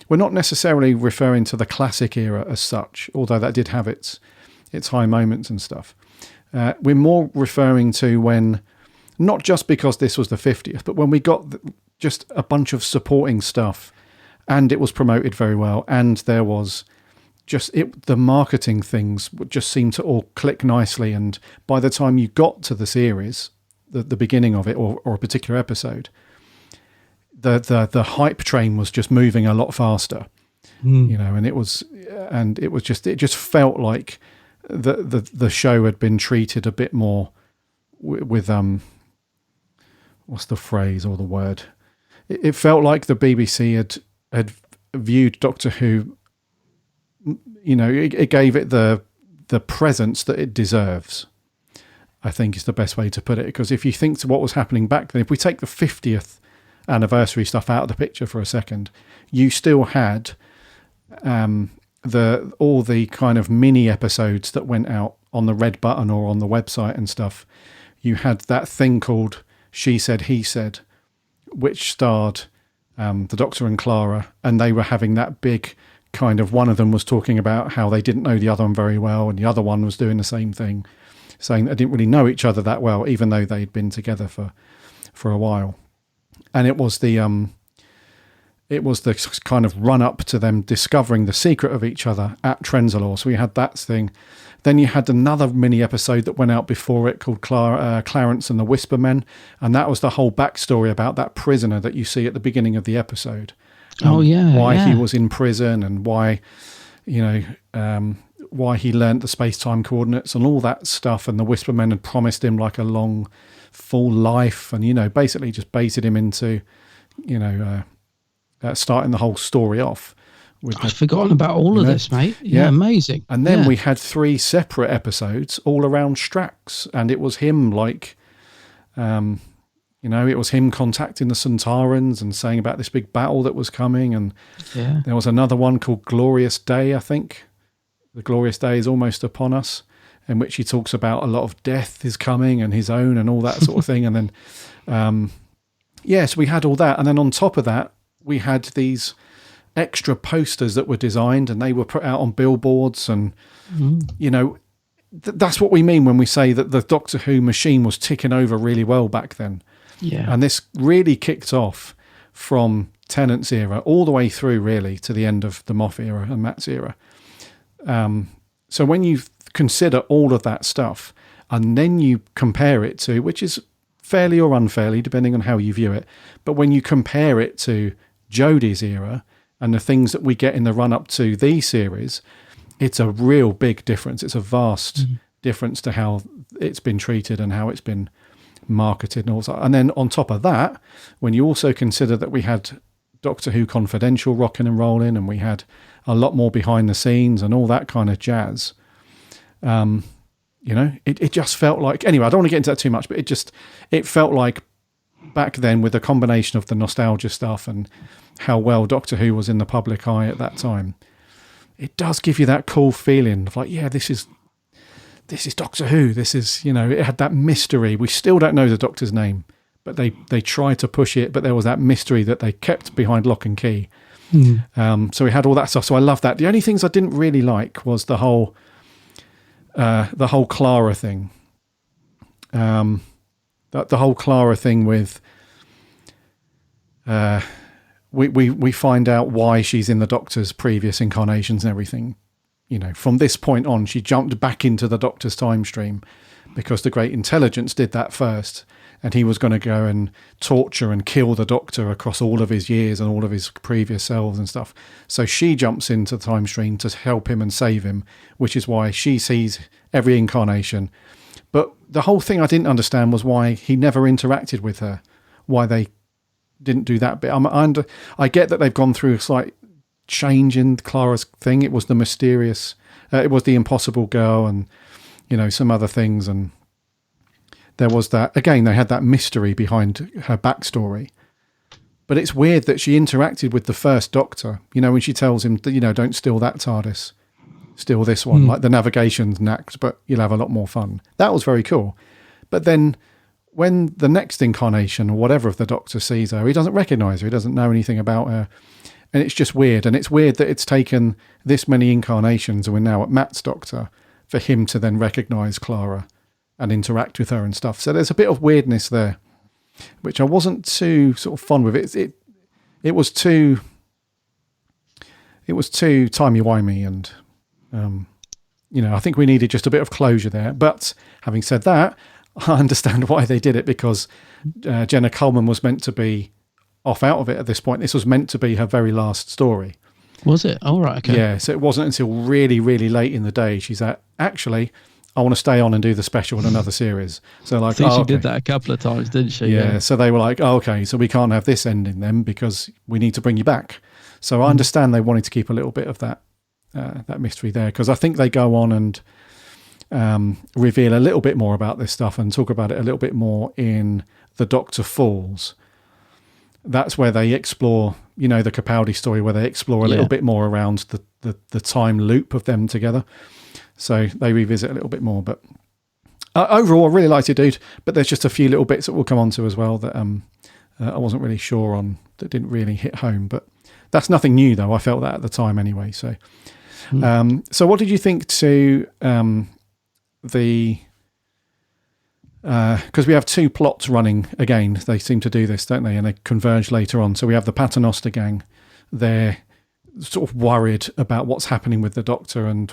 we're not necessarily referring to the classic era as such, although that did have its high moments and stuff. We're more referring to when, not just because this was the 50th, but when we got just a bunch of supporting stuff and it was promoted very well and there was just the marketing things just seemed to all click nicely. And by the time you got to the series, the beginning of it or a particular episode, the hype train was just moving a lot faster, and it just felt like the show had been treated a bit more with what's the phrase or the word? It felt like the BBC had viewed Doctor Who. It gave it the presence that it deserves, I think is the best way to put it. Because if you think to what was happening back then, if we take the 50th anniversary stuff out of the picture for a second, you still had all the kind of mini episodes that went out on the red button or on the website and stuff. You had that thing called She Said, He Said, which starred the Doctor and Clara, and they were having that big kind of, one of them was talking about how they didn't know the other one very well, and the other one was doing the same thing, saying they didn't really know each other that well, even though they'd been together for a while. And it was the kind of run up to them discovering the secret of each other at Trenzalore. So we had that thing. Then you had another mini episode that went out before it called Clarence and the Whisper Men, and that was the whole backstory about that prisoner that you see at the beginning of the episode. Why he was in prison and why he learnt the space-time coordinates and all that stuff. And the Whisper Men had promised him like a long, full life, and basically just baited him into, starting the whole story off. I've forgotten about all of this, mate. Yeah, amazing. And then we had 3 separate episodes all around Strax, and it was him like, it was him contacting the Centaurans and saying about this big battle that was coming. And there was another one called Glorious Day, I think. The Glorious Day is almost upon us, in which he talks about a lot of death is coming and his own and all that sort of thing. And then, so we had all that. And then on top of that, we had these extra posters that were designed and they were put out on billboards. And, that's what we mean when we say that the Doctor Who machine was ticking over really well back then. Yeah. And this really kicked off from Tennant's era all the way through really to the end of the Moff era and Matt's era. So when you consider all of that stuff and then you compare it to, which is fairly or unfairly depending on how you view it, but when you compare it to Jodie's era and the things that we get in the run up to these series, it's a real big difference. It's a vast difference to how it's been treated and how it's been marketed and all that. And then on top of that, when you also consider that we had Doctor Who Confidential rocking and rolling, and we had a lot more behind the scenes and all that kind of jazz. It just felt like, anyway, I don't want to get into that too much, but it felt like back then, with a combination of the nostalgia stuff and how well Doctor Who was in the public eye at that time, it does give you that cool feeling of like, yeah, this is Doctor Who. This is, it had that mystery. We still don't know the Doctor's name, but they tried to push it, but there was that mystery that they kept behind lock and key. So we had all that stuff. So I love that. The only things I didn't really like was the whole Clara thing. The whole Clara thing with we find out why she's in the Doctor's previous incarnations and everything. From this point on, she jumped back into the Doctor's time stream because the Great Intelligence did that first, and he was going to go and torture and kill the Doctor across all of his years and all of his previous selves and stuff. So she jumps into the time stream to help him and save him, which is why she sees every incarnation. But the whole thing I didn't understand was why he never interacted with her, why they didn't do that bit. I get that they've gone through a slight change in Clara's thing. It was the mysterious, it was the impossible girl and, some other things. And there was that, again, they had that mystery behind her backstory. But it's weird that she interacted with the first Doctor, when she tells him that, don't steal that TARDIS, steal this one, like the navigation's knacked, but you'll have a lot more fun. That was very cool. But then when the next incarnation or whatever of the Doctor sees her, he doesn't recognise her, he doesn't know anything about her. And it's just weird. And it's weird that it's taken this many incarnations, and we're now at Matt's Doctor, for him to then recognise Clara and interact with her and stuff. So there's a bit of weirdness there, which I wasn't too sort of fond with. It was too timey-wimey, and I think we needed just a bit of closure there. But having said that, I understand why they did it, because Jenna Coleman was meant to be off out of it at this point. This was meant to be her very last story. Was it? Oh, right, okay. Yeah, so it wasn't until really, really late in the day she's actually, I want to stay on and do the special in another series. So like, I think she did that a couple of times, didn't she? Yeah, so they were like, okay, so we can't have this ending then because we need to bring you back. So I understand they wanted to keep a little bit of that mystery there, because I think they go on and reveal a little bit more about this stuff and talk about it a little bit more in The Doctor Falls. That's where they explore, the Capaldi story, where they explore a little bit more around the time loop of them together. So they revisit a little bit more. But overall, I really liked it, dude. But there's just a few little bits that we'll come on to as well that I wasn't really sure on, that didn't really hit home. But that's nothing new, though. I felt that at the time anyway. So, so what did you think to the... Because we have two plots running again. They seem to do this, don't they? And they converge later on. So we have the Paternoster gang. They're sort of worried about what's happening with the Doctor and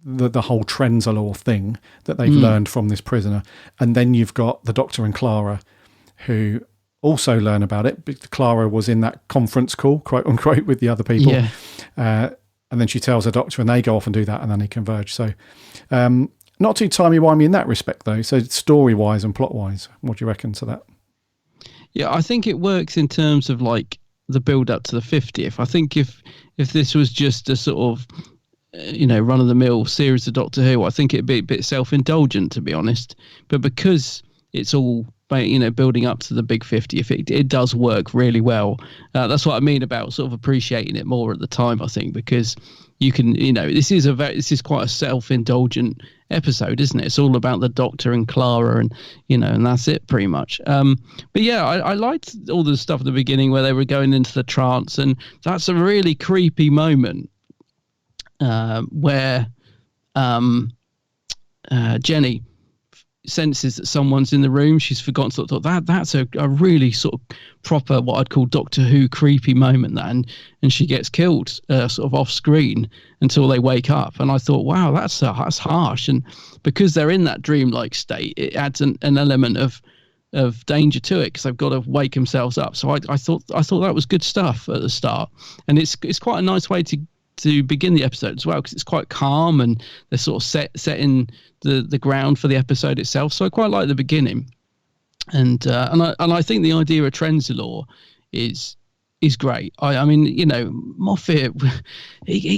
the whole Trenzalore thing that they've learned from this prisoner. And then you've got the Doctor and Clara, who also learn about it. Clara was in that conference call, quote unquote, with the other people. Yeah. And then she tells the Doctor, and they go off and do that, and then they converge. So... not too timey-wimey in that respect, though. So story-wise and plot-wise, what do you reckon to that? Yeah, I think it works in terms of like the build-up to the 50th. I think if this was just a sort of, run-of-the-mill series of Doctor Who, I think it'd be a bit self-indulgent, to be honest. But because it's all, building up to the big 50th, it does work really well. That's what I mean about sort of appreciating it more at the time, I think, because you can, this is quite a self-indulgent episode, isn't it? It's all about the Doctor and Clara, and and that's it pretty much. But yeah, I liked all the stuff at the beginning where they were going into the trance, and that's a really creepy moment where Jenny senses that someone's in the room. She's forgotten sort of that's a really sort of proper, what I'd call Doctor Who creepy moment, that and she gets killed sort of off screen until they wake up. And I thought, wow, that's harsh. And because they're in that dreamlike state, it adds an element of danger to it, because they've got to wake themselves up. So I thought that was good stuff at the start, and it's quite a nice way to begin the episode as well, because it's quite calm and they're sort of setting the ground for the episode itself. So I quite like the beginning, and I think the idea of Trenzalore is is great. I mean, you know, Moffat, he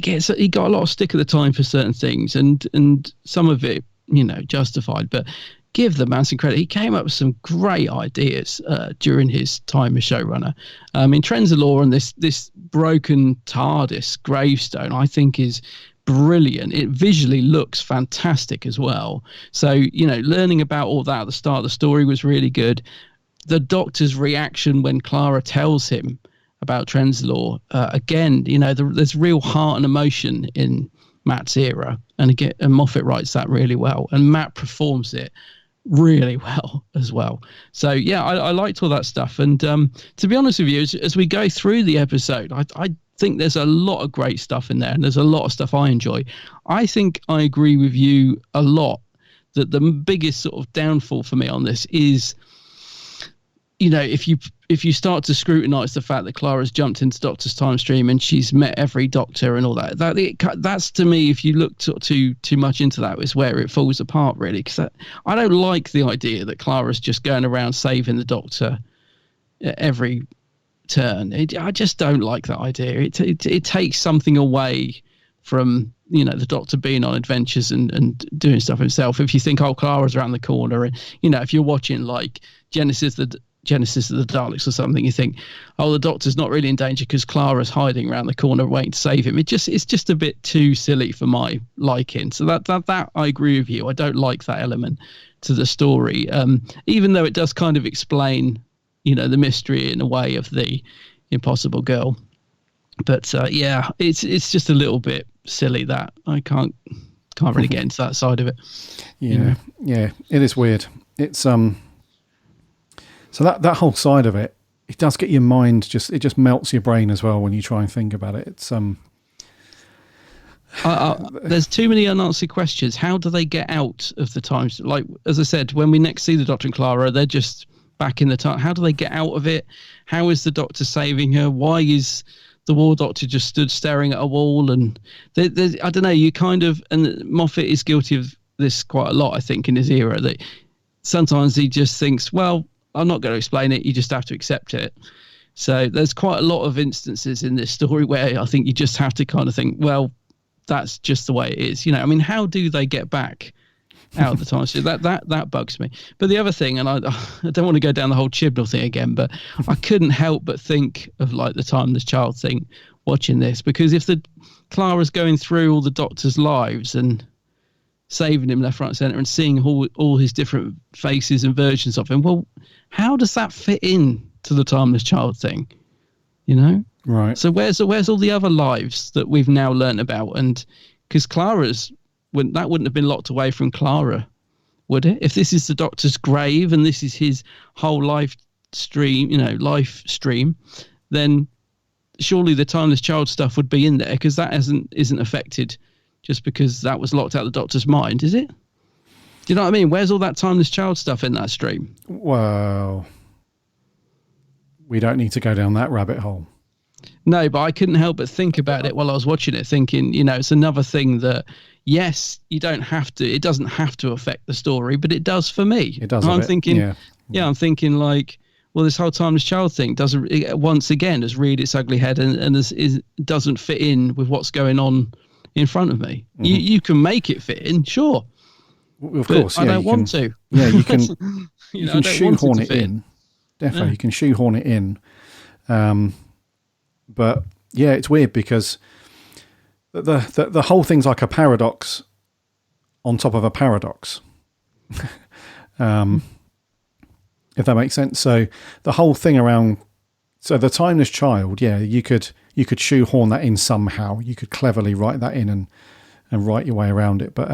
got a lot of stick at the time for certain things, and some of it, you know, justified. But give the man some credit. He came up with some great ideas during his time as showrunner. In Trenzalore and this broken TARDIS gravestone, I think is brilliant. It visually looks fantastic as well. So, you know, learning about all that at the start of the story was really good. The Doctor's reaction when Clara tells him about Trenzalore, again, you know, there's real heart and emotion in Matt's era, and again, and Moffat writes that really well, and Matt performs it really well as well. So yeah, I liked all that stuff, and to be honest with you, as we go through the episode, I think there's a lot of great stuff in there, and there's a lot of stuff I enjoy. I think I agree with you a lot that the biggest sort of downfall for me on this is, you know, if you start to scrutinize the fact that Clara's jumped into Doctor's time stream and she's met every Doctor and all that's to me, if you look too much into that, is where it falls apart, really. Because I don't like the idea that Clara's just going around saving the Doctor at every turn. I just don't like that idea. It takes something away from, you know, the Doctor being on adventures and doing stuff himself. If you think, oh, Clara's around the corner, and, you know, if you're watching like Genesis of the Daleks or something, you think, oh, the Doctor's not really in danger because Clara's hiding around the corner waiting to save him. It's just a bit too silly for my liking. So that I agree with you. I don't like that element to the story, even though it does kind of explain, you know, the mystery in a way of the Impossible Girl. But yeah, it's just a little bit silly that I can't really get into that side of it. Yeah, you know? Yeah, it is weird. It's so that whole side of it, it does get your mind it just melts your brain as well when you try and think about it. It's there's too many unanswered questions. How do they get out of the time? Like, as I said, when we next see the Doctor and Clara, they're just back in the time. How do they get out of it? How is the Doctor saving her? Why is the War Doctor just stood staring at a wall? And there's, I don't know, you kind of, and Moffat is guilty of this quite a lot, I think, in his era, that sometimes he just thinks, well, I'm not going to explain it, you just have to accept it. So there's quite a lot of instances in this story where I think you just have to kind of think, well, that's just the way it is. You know, I mean, how do they get back out of the time? So that bugs me. But the other thing, and I don't want to go down the whole Chibnall thing again, but I couldn't help but think of like the Timeless Child thing watching this, because if Clara's going through all the Doctor's lives and saving him left, right, and centre, and seeing all his different faces and versions of him, well, how does that fit in to the Timeless Child thing? You know, right? So where's all the other lives that we've now learnt about? And because Clara's, that wouldn't have been locked away from Clara, would it? If this is the Doctor's grave and this is his whole life stream, then surely the Timeless Child stuff would be in there, because that isn't affected just because that was locked out of the Doctor's mind, is it? Do you know what I mean? Where's all that Timeless Child stuff in that stream? Well, we don't need to go down that rabbit hole. No, but I couldn't help but think about it while I was watching it, thinking, you know, it's another thing that, yes, it doesn't have to affect the story, but it does for me. It does. I'm thinking, I'm thinking like, well, this whole Timeless Child thing once again has reared its ugly head and doesn't fit in with what's going on in front of me. Mm-hmm. You can make it fit in, sure. Well, of course, I don't want to. Yeah, you can. you can shoehorn it in. Definitely, you can shoehorn it in. But yeah, it's weird because the whole thing's like a paradox on top of a paradox. If that makes sense. So the whole thing around, so the Timeless Child, yeah, you could shoehorn that in somehow. You could cleverly write that in and write your way around it. But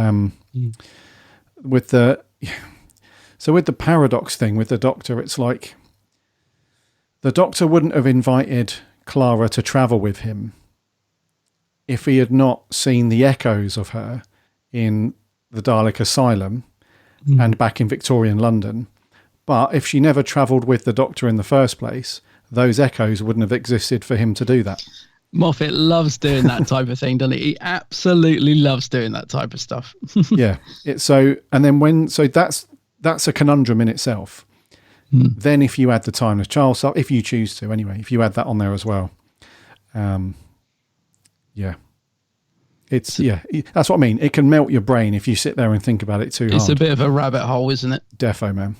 with the paradox thing with the Doctor, it's like the Doctor wouldn't have invited Clara to travel with him if he had not seen the echoes of her in the Dalek Asylum and back in Victorian London. But if she never travelled with the Doctor in the first place, those echoes wouldn't have existed for him to do that. Moffat loves doing that type of thing, doesn't he? He absolutely loves doing that type of stuff. Yeah. That's a conundrum in itself. Then if you add the timeless child stuff, if you choose to anyway, if you add that on there as well, that's what I mean. It can melt your brain if you sit there and think about it too hard. It's a bit of a rabbit hole, isn't it? Defo, man.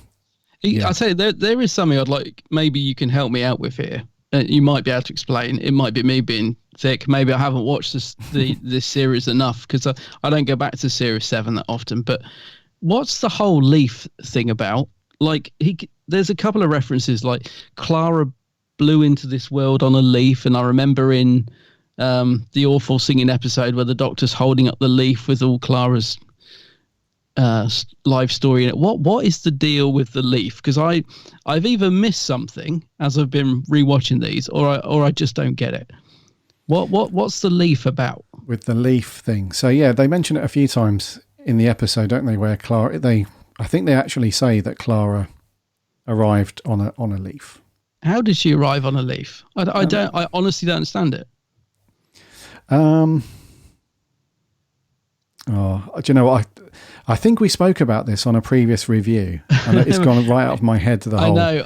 I say there is something I'd like. Maybe you can help me out with here. You might be able to explain. It might be me being thick. Maybe I haven't watched this series enough, because I don't go back to Series 7 that often. But what's the whole leaf thing about? Like, there's a couple of references, like Clara blew into this world on a leaf, and I remember in the awful singing episode where the Doctor's holding up the leaf with all Clara's life story in it. What is the deal with the leaf? Because I've either missed something as I've been rewatching these, or I just don't get it. What's the leaf about? With the leaf thing. So yeah, they mention it a few times in the episode, don't they? Where Clara, I think they actually say that Clara arrived on a leaf. How did she arrive on a leaf? I honestly don't understand it. Do you know what? I think we spoke about this on a previous review, and it's gone right out of my head. I know.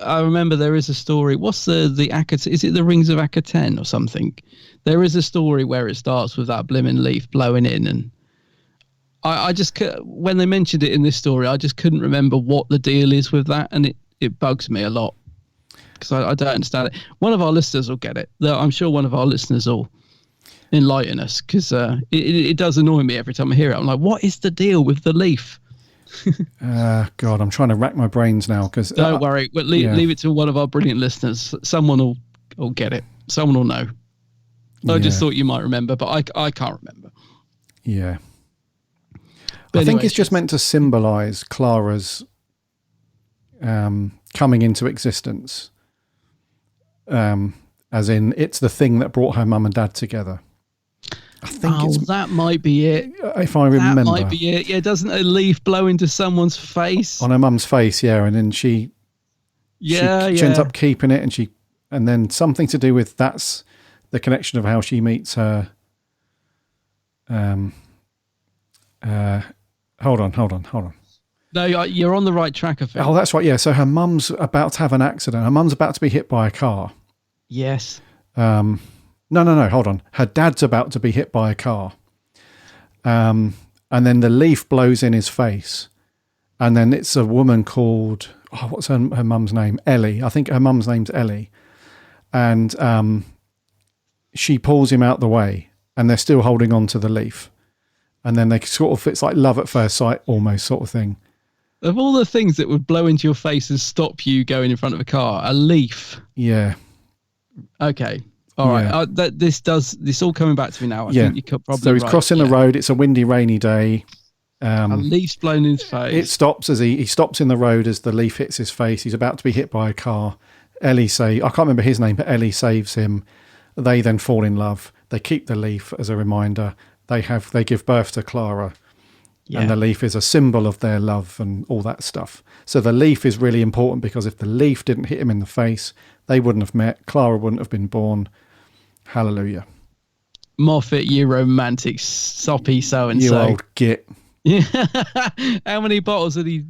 I remember there is a story. What's the Akka? Is it the Rings of Akka or something? There is a story where it starts with that blimmin' leaf blowing in, and I just, when they mentioned it in this story, I just couldn't remember what the deal is with that, and it bugs me a lot because I don't understand it. One of our listeners will get it. I'm sure one of our listeners will enlighten us, because it does annoy me every time I hear it. I'm like, what is the deal with the leaf? God, I'm trying to rack my brains now. Because don't worry, but leave it to one of our brilliant listeners. Someone will get it. Someone will know. I just thought you might remember, but I can't remember. Yeah. But I think it's just meant to symbolise Clara's coming into existence. As in, it's the thing that brought her mum and dad together. I think that might be it. If I remember. That might be it. Yeah, doesn't a leaf blow into someone's face? On her mum's face, yeah. And then she ends up keeping it, and then something to do with that's the connection of how she meets her. Hold on. No, you're on the right track, I think. Oh, that's right. Yeah. So her mum's about to have an accident. Her mum's about to be hit by a car. Yes. No, hold on. Her dad's about to be hit by a car. And then the leaf blows in his face. And then it's a woman called, what's her mum's name? Ellie. I think her mum's name's Ellie. And she pulls him out the way, and they're still holding on to the leaf. And then they sort of, it's like love at first sight almost sort of thing. Of all the things that would blow into your face and stop you going in front of a car, a leaf. Yeah. Okay. All right. This all coming back to me now. I think you could probably. So he's crossing the road. It's a windy, rainy day. A leaf's blown in his face. It stops as he stops in the road as the leaf hits his face. He's about to be hit by a car. I can't remember his name, but Ellie saves him. They then fall in love. They keep the leaf as a reminder. They give birth to Clara. Yeah. And the leaf is a symbol of their love and all that stuff. So the leaf is really important, because if the leaf didn't hit him in the face, they wouldn't have met. Clara wouldn't have been born. Hallelujah. Moffat, you romantic soppy so-and-so. You old git. Yeah. How many bottles had he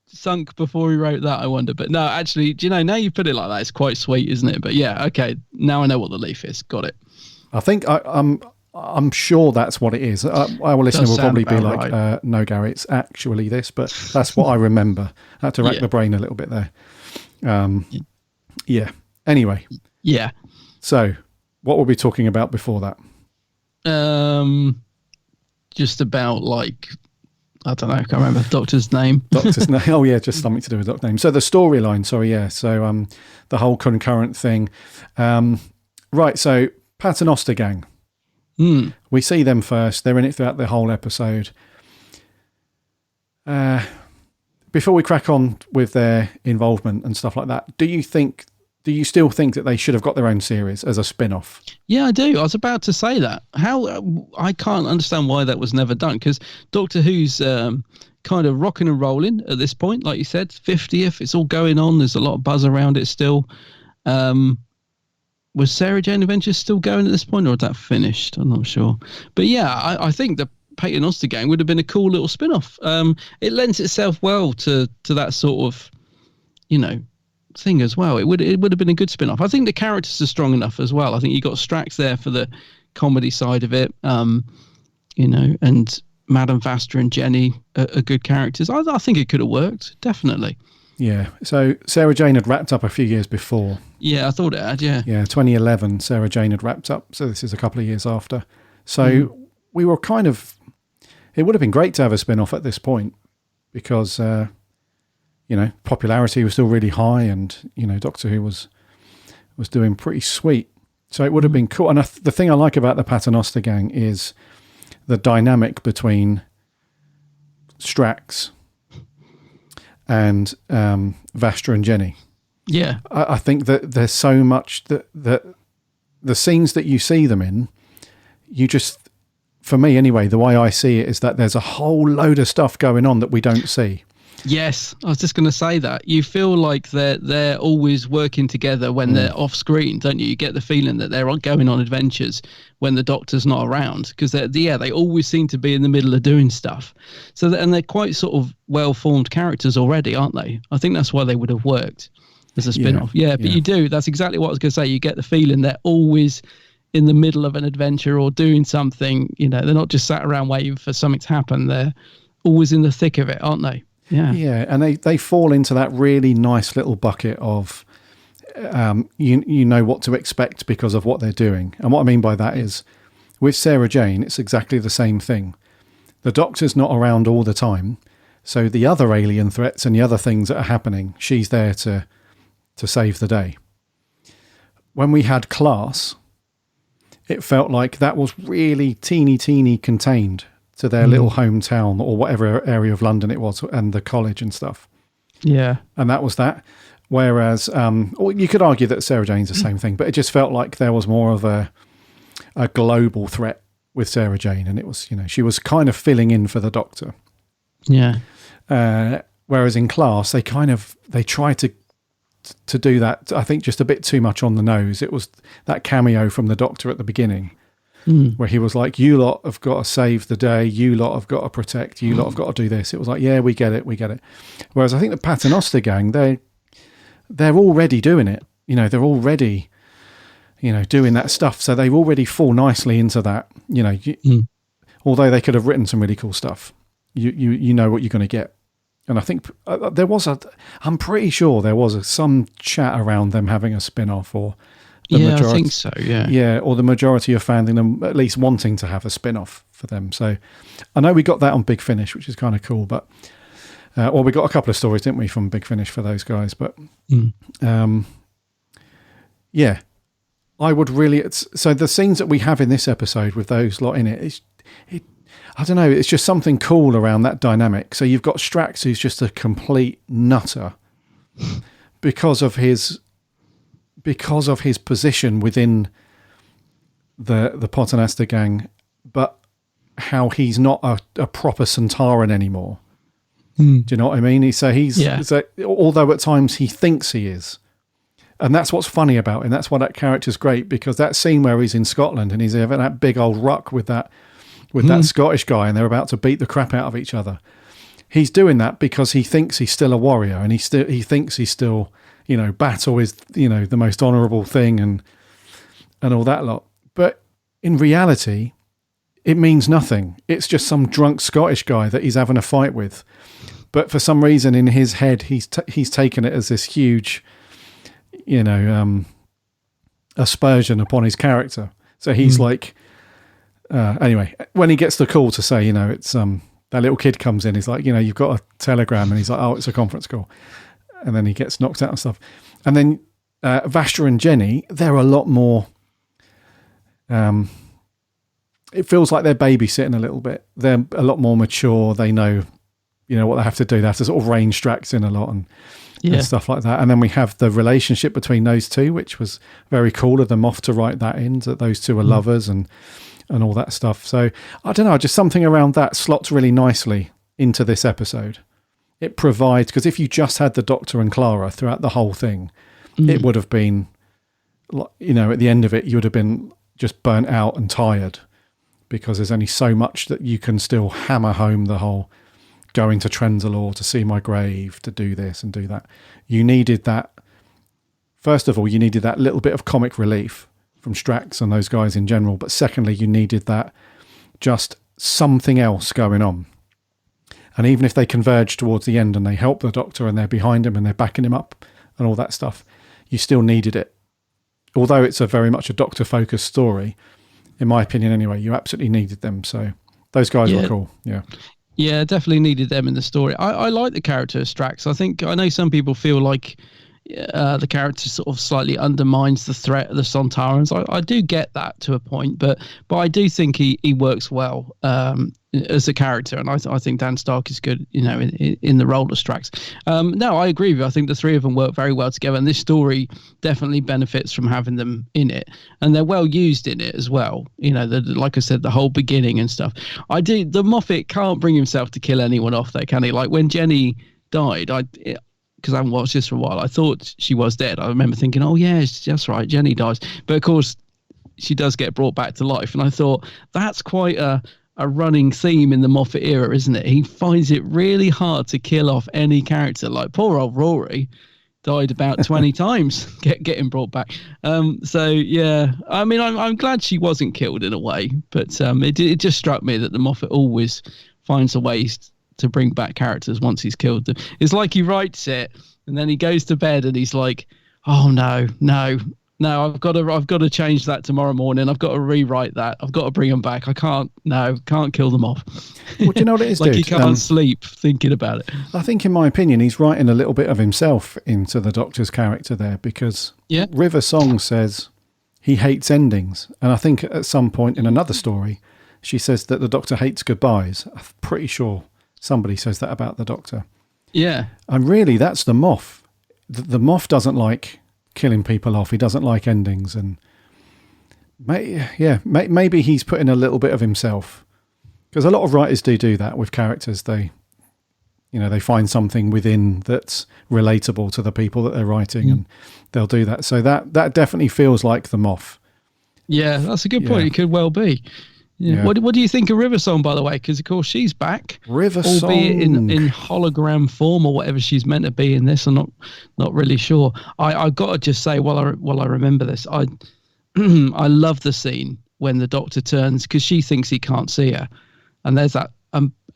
sunk before he wrote that, I wonder? But no, actually, do you know, now you put it like that, it's quite sweet, isn't it? But yeah, okay, now I know what the leaf is. Got it. I think I'm sure that's what it is. Our listener will probably be like, right. No, Gary, it's actually this, but that's what I remember. I had to rack the brain a little bit there. Yeah. Anyway. Yeah. So, what were we talking about before that? Just about, like, I don't know, I can't remember the doctor's name. Doctor's name. Oh yeah, just something to do with doctor's name. So the storyline, sorry, yeah. So the whole concurrent thing. Right, so Paternoster Gang. We see them first. They're in it throughout the whole episode. Before we crack on with their involvement and stuff like that, do you still think that they should have got their own series as a spin-off? Yeah, I do. I was about to say that. I can't understand why that was never done, because Doctor Who's kind of rocking and rolling at this point. Like you said, 50th, it's all going on. There's a lot of buzz around it still. Was Sarah Jane Adventures still going at this point, or had that finished? I'm not sure. But yeah, I think the Paternoster Gang would have been a cool little spin-off. It lends itself well to that sort of thing as well. It would have been a good spin-off. I think the characters are strong enough as well. I think you got Strax there for the comedy side of it, and Madame Vastra and Jenny are good characters. I think it could have worked, definitely. Yeah. So Sarah Jane had wrapped up a few years before. Yeah, I thought it had, yeah. Yeah, 2011, Sarah Jane had wrapped up. So this is a couple of years after. So we were kind of... It would have been great to have a spin-off at this point because, popularity was still really high and, Doctor Who was doing pretty sweet. So it would have been cool. And the thing I like about the Paternoster Gang is the dynamic between Strax and Vastra and Jenny. Yeah. I think that there's so much that the scenes that you see them in, you just... For me, anyway, the way I see it is that there's a whole load of stuff going on that we don't see. Yes, I was just going to say that. You feel like they're always working together when they're off screen, don't you? You get the feeling that they're going on adventures when the Doctor's not around because they always seem to be in the middle of doing stuff. So and they're quite sort of well-formed characters already, aren't they? I think that's why they would have worked as a spin-off. Yeah, but you do. That's exactly what I was going to say. You get the feeling they're always in the middle of an adventure or doing something. They're not just sat around waiting for something to happen. They're always in the thick of it, aren't they? Yeah. Yeah, and they fall into that really nice little bucket of you know what to expect because of what they're doing. And what I mean by that is with Sarah Jane, it's exactly the same thing. The Doctor's not around all the time, so the other alien threats and the other things that are happening, she's there to save the day. When we had Class, it felt like that was really teeny contained to their little hometown or whatever area of London it was and the college and stuff. Yeah. And that was that. Whereas, or you could argue that Sarah Jane's the same thing, but it just felt like there was more of a global threat with Sarah Jane. And it was, she was kind of filling in for the Doctor. Yeah. Whereas in Class, they tried to do that, I think, just a bit too much on the nose. It was that cameo from the Doctor at the beginning where he was like, you lot have got to save the day, you lot have got to protect, you lot have got to do this. It was like, yeah, we get it. Whereas I think the Paternoster Gang, they're already doing it. They're already, doing that stuff. So they already fall nicely into that, although they could have written some really cool stuff. You know what you're going to get. And I think I'm pretty sure there was some chat around them having a spin-off or the majority. I think so, yeah. Yeah, or the majority of fandom at least wanting to have a spin-off for them. So I know we got that on Big Finish, which is kind of cool, but we got a couple of stories, didn't we, from Big Finish for those guys, but yeah, I would really... So the scenes that we have in this episode with those lot in it, I don't know, it's just something cool around that dynamic. So you've got Strax, who's just a complete nutter because of his position within the Paternoster Gang, but how he's not a proper Centauran anymore. Do you know what I mean? Although at times he thinks he is. And that's what's funny about him. That's why that character's great, because that scene where he's in Scotland and he's having that big old ruck with that Scottish guy and they're about to beat the crap out of each other. He's doing that because he thinks he's still a warrior and he thinks he's still, battle is, the most honourable thing and all that lot. But in reality, it means nothing. It's just some drunk Scottish guy that he's having a fight with. But for some reason in his head, he's taken it as this huge, aspersion upon his character. So he's like... anyway, when he gets the call to say, it's that little kid comes in, he's like, you've got a telegram, and he's like, oh, it's a conference call, and then he gets knocked out and stuff. And then Vastra and Jenny, they're a lot more. It feels like they're babysitting a little bit. They're a lot more mature. They know, what they have to do. They have to sort of rein Strax in a lot and stuff like that. And then we have the relationship between those two, which was very cool of them off to write that in, that those two are lovers and all that stuff. So I don't know, just something around that slots really nicely into this episode. It provides, because if you just had the Doctor and Clara throughout the whole thing, it would have been, at the end of it, you would have been just burnt out and tired, because there's only so much that you can still hammer home the whole going to Trenzalore to see my grave, to do this and do that. You needed that. First of all, you needed that little bit of comic relief from Strax and those guys in general. But secondly, you needed that just something else going on. And even if they converge towards the end and they help the Doctor and they're behind him and they're backing him up and all that stuff, you still needed it. Although it's a very much a Doctor-focused story, in my opinion anyway, you absolutely needed them. So those guys were cool. Yeah. Yeah, definitely needed them in the story. I like the character of Strax. I know some people feel like the character sort of slightly undermines the threat of the Sontarans. I do get that to a point, but I do think he works well as a character, and I think Dan Stark is good, in the role of Strax. No, I agree with you. I think the three of them work very well together, and this story definitely benefits from having them in it, and they're well used in it as well. Like I said, the whole beginning and stuff. The Moffat can't bring himself to kill anyone off though, can he? Like when Jenny died, because I haven't watched this for a while, I thought she was dead. I remember thinking, oh yeah, that's right, Jenny dies. But of course, she does get brought back to life. And I thought, that's quite a running theme in the Moffat era, isn't it? He finds it really hard to kill off any character. Like poor old Rory died about 20 times getting brought back. So yeah, I mean, I'm glad she wasn't killed in a way. But it just struck me that the Moffat always finds a way to bring back characters once he's killed them. It's like he writes it and then he goes to bed and he's like, oh no, I've got to change that tomorrow morning. I've got to rewrite that. I've got to bring them back. I can't kill them off. Well, do you know what it is, like dude? He can't sleep thinking about it. I think, in my opinion, he's writing a little bit of himself into the Doctor's character there, because River Song says he hates endings. And I think at some point in another story, she says that the Doctor hates goodbyes. I'm pretty sure somebody says that about the Doctor. Yeah. And really, that's the Moff. The Moff doesn't like killing people off. He doesn't like endings. And maybe he's putting a little bit of himself. Because a lot of writers do that with characters. They find something within that's relatable to the people that they're writing, and they'll do that. So that definitely feels like the Moff. Yeah, that's a good point. It could well be. Yeah. What do you think of River Song, by the way? Because of course she's back, River albeit Song in hologram form or whatever she's meant to be in this. I'm not really sure. I got to just say while I remember this, I love the scene when the Doctor turns, because she thinks he can't see her, and there's that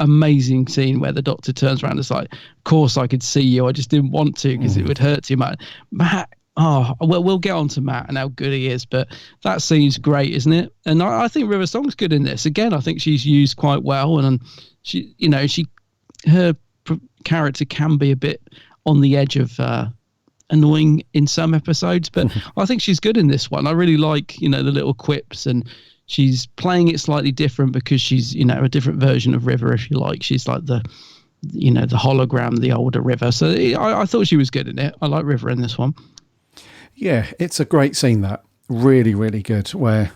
amazing scene where the Doctor turns around and is like, "Of course I could see you. I just didn't want to because it would hurt too much." Matt. Oh, well, we'll get on to Matt and how good he is, but that scene's great, isn't it? And I think River Song's good in this. Again, I think she's used quite well, and her character can be a bit on the edge of annoying in some episodes, but I think she's good in this one. I really like, the little quips, and she's playing it slightly different because she's, a different version of River, if you like. She's like the hologram, the older River. So I thought she was good in it. I like River in this one. Yeah, it's a great scene, that. Really, really good, where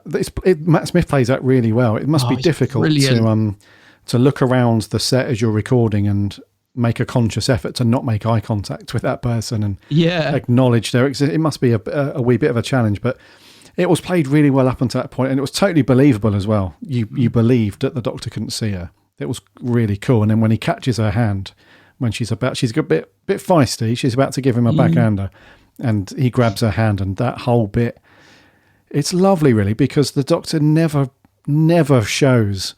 Matt Smith plays that really well. It must be difficult to look around the set as you're recording and make a conscious effort to not make eye contact with that person and acknowledge their existence. It must be a wee bit of a challenge, but it was played really well up until that point, and it was totally believable as well. You believed that the Doctor couldn't see her. It was really cool. And then when he catches her hand, when she's a bit feisty, she's about to give him a backhander, and he grabs her hand, and that whole bit, it's lovely, really, because the Doctor never shows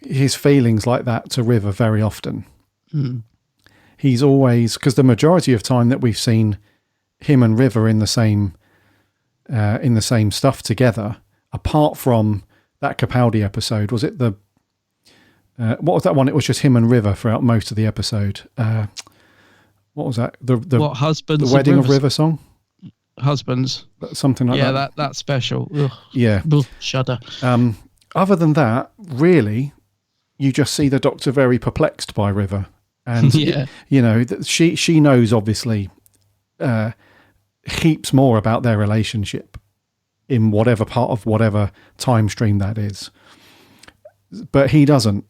his feelings like that to River very often. He's always, because the majority of time that we've seen him and River in the same stuff together, apart from that Capaldi episode, was it what was that one? It was just him and River throughout most of the episode. What was that? Husbands? The Wedding of River Song? Husbands. Something like that. Yeah, that special. Ugh. Yeah. Shudder. Other than that, really, you just see the Doctor very perplexed by River. And, she knows, obviously, heaps more about their relationship in whatever part of whatever time stream that is. But he doesn't.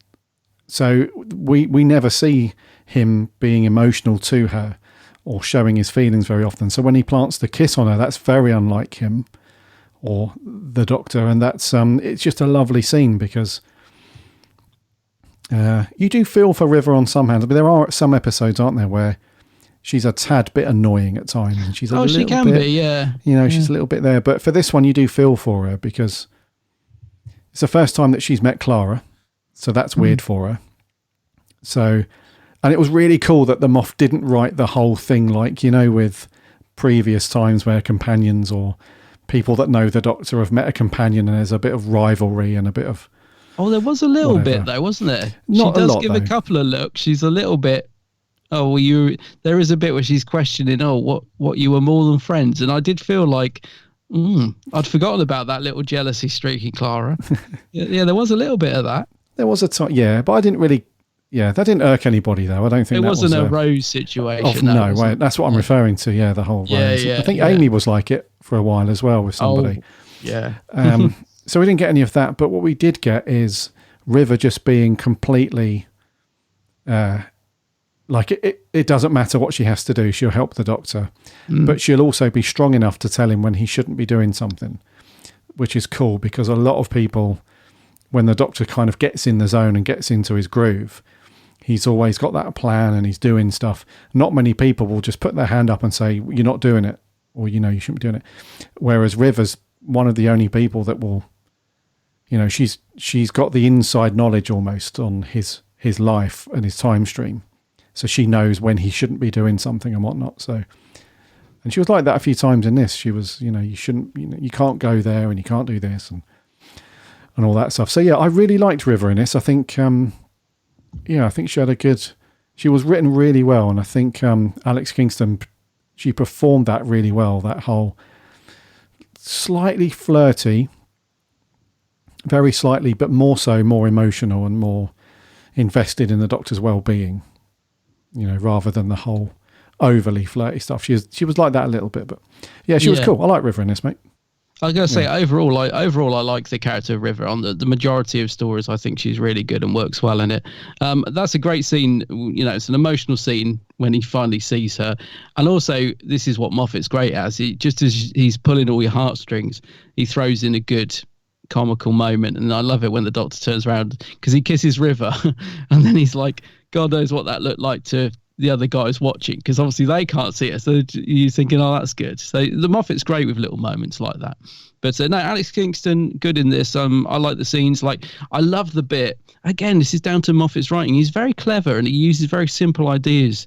So we never see him being emotional to her or showing his feelings very often. So when he plants the kiss on her, that's very unlike him or the Doctor. And that's it's just a lovely scene because You do feel for River on some hands. But there are some episodes, aren't there, where she's a tad bit annoying at times. And she's a little she can bit, be, yeah. She's a little bit there. But for this one, you do feel for her because it's the first time that she's met Clara. So that's weird for her. So, and it was really cool that the Moff didn't write the whole thing like, with previous times where companions or people that know the Doctor have met a companion and there's a bit of rivalry and a bit of... Oh, there was a little whatever. bit though, wasn't there? Not she does a lot, give though. a couple of looks. She's a little bit. Oh, well, there is a bit where she's questioning. Oh, what you were more than friends, and I did feel like I'd forgotten about that little jealousy streak in Clara. yeah, there was a little bit of that. There was a time, but I didn't really. Yeah, that didn't irk anybody though. I don't think it that wasn't was a Rose situation. No, wait, that's what I'm referring to. Yeah, the whole Rose. I think Amy was like it for a while as well with somebody. Oh, yeah. So we didn't get any of that, but what we did get is River just being completely like it doesn't matter what she has to do, she'll help the Doctor, but she'll also be strong enough to tell him when he shouldn't be doing something, which is cool because a lot of people, when the Doctor kind of gets in the zone and gets into his groove, he's always got that plan and he's doing stuff. Not many people will just put their hand up and say, you're not doing it, or you shouldn't be doing it. Whereas River's one of the only people that will, she's got the inside knowledge almost on his life and his time stream. So she knows when he shouldn't be doing something and whatnot. So, and she was like that a few times in this. She was, you shouldn't, you can't go there and you can't do this and all that stuff. So yeah, I really liked River in this. I think, I think she was written really well. And I think Alex Kingston, she performed that really well. That whole slightly flirty, very slightly, but more emotional and more invested in the Doctor's well-being, rather than the whole overly flirty stuff. She was like that a little bit, but yeah, she was cool. I like River in this, mate. I was going to say, overall, I like the character of River. On the majority of stories, I think she's really good and works well in it. That's a great scene. It's an emotional scene when he finally sees her. And also, this is what Moffat's great as. Just as he's pulling all your heartstrings, he throws in a good comical moment. And I love it when the Doctor turns around because he kisses River and then he's like, God knows what that looked like to the other guys watching, because obviously they can't see it, so you're thinking, oh, that's good. So the Moffat's great with little moments like that. But no, Alex Kingston, good in this. I like the scenes. Like, I love the bit, again, this is down to Moffat's writing. He's very clever and he uses very simple ideas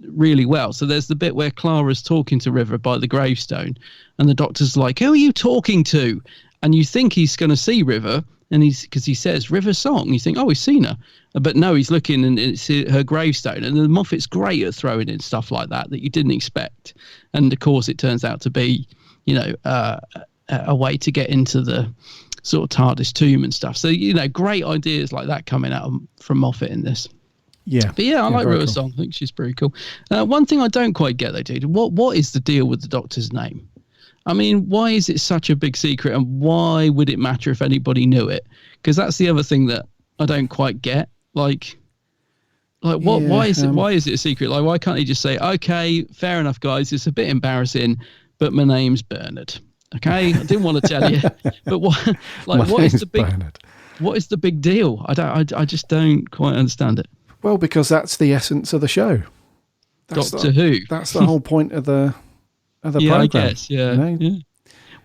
really well. So there's the bit where Clara's talking to River by the gravestone and the Doctor's like, who are you talking to? And you think he's going to see River, and because he says River's song, you think, oh, he's seen her. But no, he's looking and it's her gravestone. And the Moffat's great at throwing in stuff like that you didn't expect. And of course, it turns out to be, a way to get into the sort of TARDIS tomb and stuff. So, great ideas like that coming out from Moffat in this. Yeah. But yeah, I like River's song. I think she's pretty cool. One thing I don't quite get though, dude, what is the deal with the Doctor's name? I mean, why is it such a big secret, and why would it matter if anybody knew it? Because that's the other thing that I don't quite get. Like what? Yeah, why is it a secret? Like, why can't he just say, okay, fair enough, guys, it's a bit embarrassing, but my name's Bernard. Okay, I didn't want to tell you, but what? Like, what is the big? Bernard. What is the big deal? I just don't quite understand it. Well, because that's the essence of the show. Doctor Who. That's the whole point of the program. I guess. Yeah. Yeah.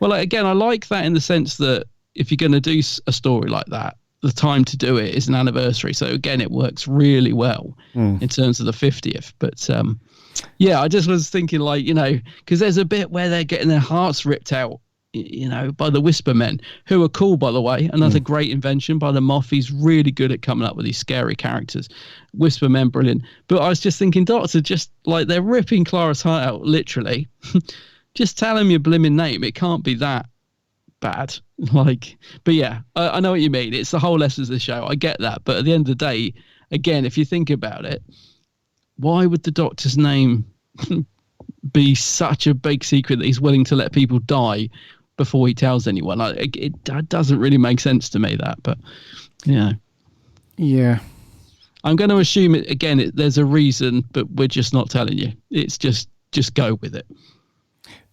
Well, again, I like that in the sense that if you're going to do a story like that, the time to do it is an anniversary. So again, it works really well in terms of the 50th. But I just was thinking, like, because there's a bit where they're getting their hearts ripped out, by the Whisper Men, who are cool, by the way. Another great invention by the Moff. He's really good at coming up with these scary characters. Whisper Men, brilliant. But I was just thinking, Doctor, just like they're ripping Clara's heart out, literally. Just tell him your blimmin' name. It can't be that bad. But yeah, I know what you mean. It's the whole essence of the show. I get that. But at the end of the day, again, if you think about it, why would the Doctor's name be such a big secret that he's willing to let people die before he tells anyone? It doesn't really make sense to me, that. But yeah. I'm going to assume it again. There's a reason, but we're just not telling you. It's just go with it.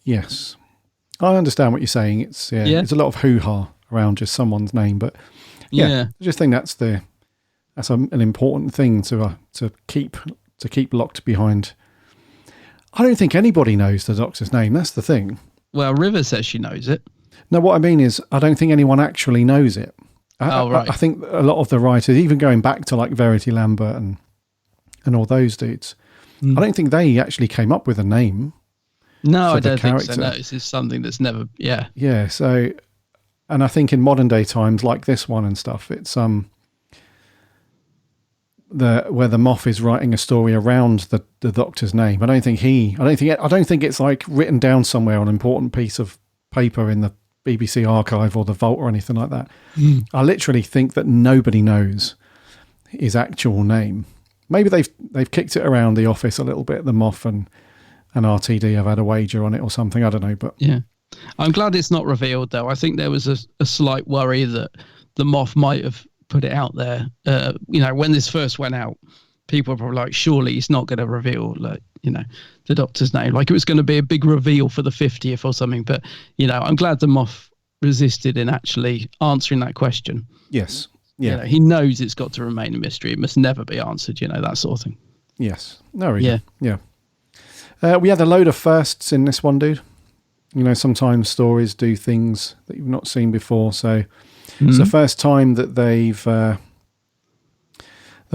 Yes, I understand what you're saying. It's a lot of hoo-ha around just someone's name, but I just think that's the That's an important thing to keep locked behind. I don't think anybody knows the Doctor's name. That's the thing. Well, River says she knows it. No, what I mean is I don't think anyone actually knows it. Right. I think a lot of the writers, even going back to like Verity Lambert and all those dudes, I don't think they actually came up with a name. No, I don't think so. No, this is something that's never, Yeah, so, and I think in modern day times like this one and stuff, it's where the Moff is writing a story around the Doctor's name. I don't think it's like written down somewhere on an important piece of paper in the BBC archive or the vault or anything like that. I literally think that nobody knows his actual name. Maybe they've kicked it around the office a little bit. The Moff and RTD have had a wager on it or something. I don't know, but yeah, I'm glad it's not revealed though. I think there was a slight worry that the Moff might have put it out there. When this first went out, people were probably like, surely he's not going to reveal the Doctor's name. Like it was going to be a big reveal for the 50th or something. But I'm glad the Moff resisted in actually answering that question. Yes. Yeah. He knows it's got to remain a mystery. It must never be answered. That sort of thing. Yes. No, really. Yeah. We had a load of firsts in this one, dude. Sometimes stories do things that you've not seen before. So it's the first time that they've, the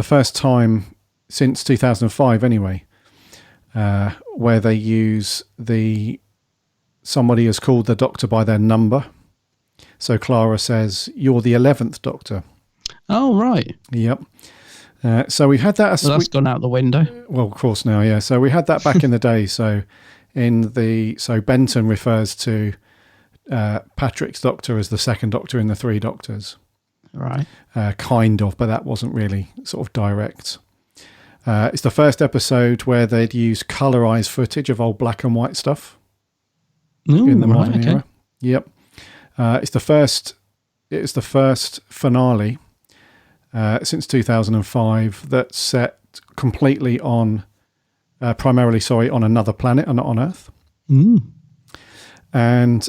first time since 2005 anyway, where they use somebody is called the Doctor by their number. So Clara says, "You're the 11th Doctor." Oh, right. Yep. So we've had that. Well, that's gone out the window. Well, of course now, yeah. So we had that back in the day. So Benton refers to Patrick's Doctor as the second Doctor in the Three Doctors. Right. Kind of, but that wasn't really sort of direct. It's the first episode where they'd use colorized footage of old black and white stuff in the modern era. Yep. It's the first finale since 2005 that's set completely primarily on another planet and not on Earth. And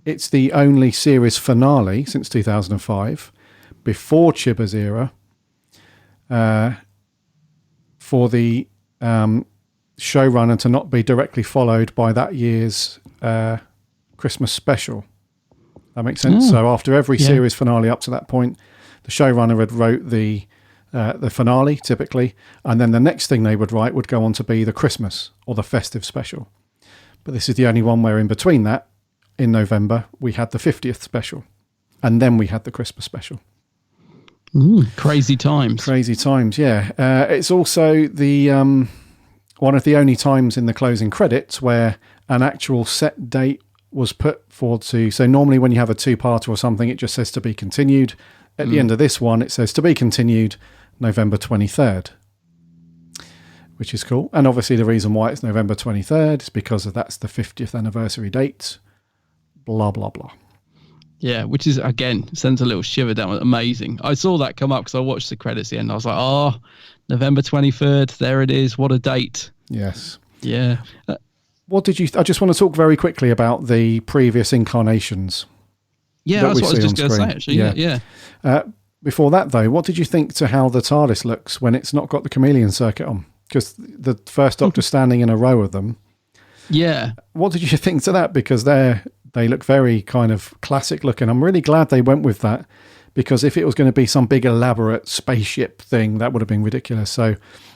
it's the only series finale since 2005 before Chibber's era for the showrunner to not be directly followed by that year's Christmas special. That makes sense. So after every series finale up to that point, the showrunner had wrote the finale typically, and then the next thing they would write would go on to be the Christmas or the festive special. But this is the only one where in between that, in November, we had the 50th special, and then we had the Christmas special. Crazy times. Crazy times, yeah. It's also the one of the only times in the closing credits where an actual set date was put forward to. So normally when you have a two-parter or something, it just says to be continued. At the end of this one, it says to be continued November 23rd, which is cool. And obviously the reason why it's November 23rd is because that's the 50th anniversary date. Blah, blah, blah. Yeah, which is, again, sends a little shiver down. Amazing. I saw that come up because I watched the credits at the end. I was like, oh, November 23rd. There it is. What a date. Yes. Yeah. What did you... I just want to talk very quickly about the previous incarnations. Yeah, that's what I was just going to say, actually. Yeah. Before that, though, what did you think to how the TARDIS looks when it's not got the chameleon circuit on? Because the first Doctor standing in a row of them. Yeah. What did you think to that? Because they look very kind of classic looking. I'm really glad they went with that, because if it was going to be some big elaborate spaceship thing, that would have been ridiculous. So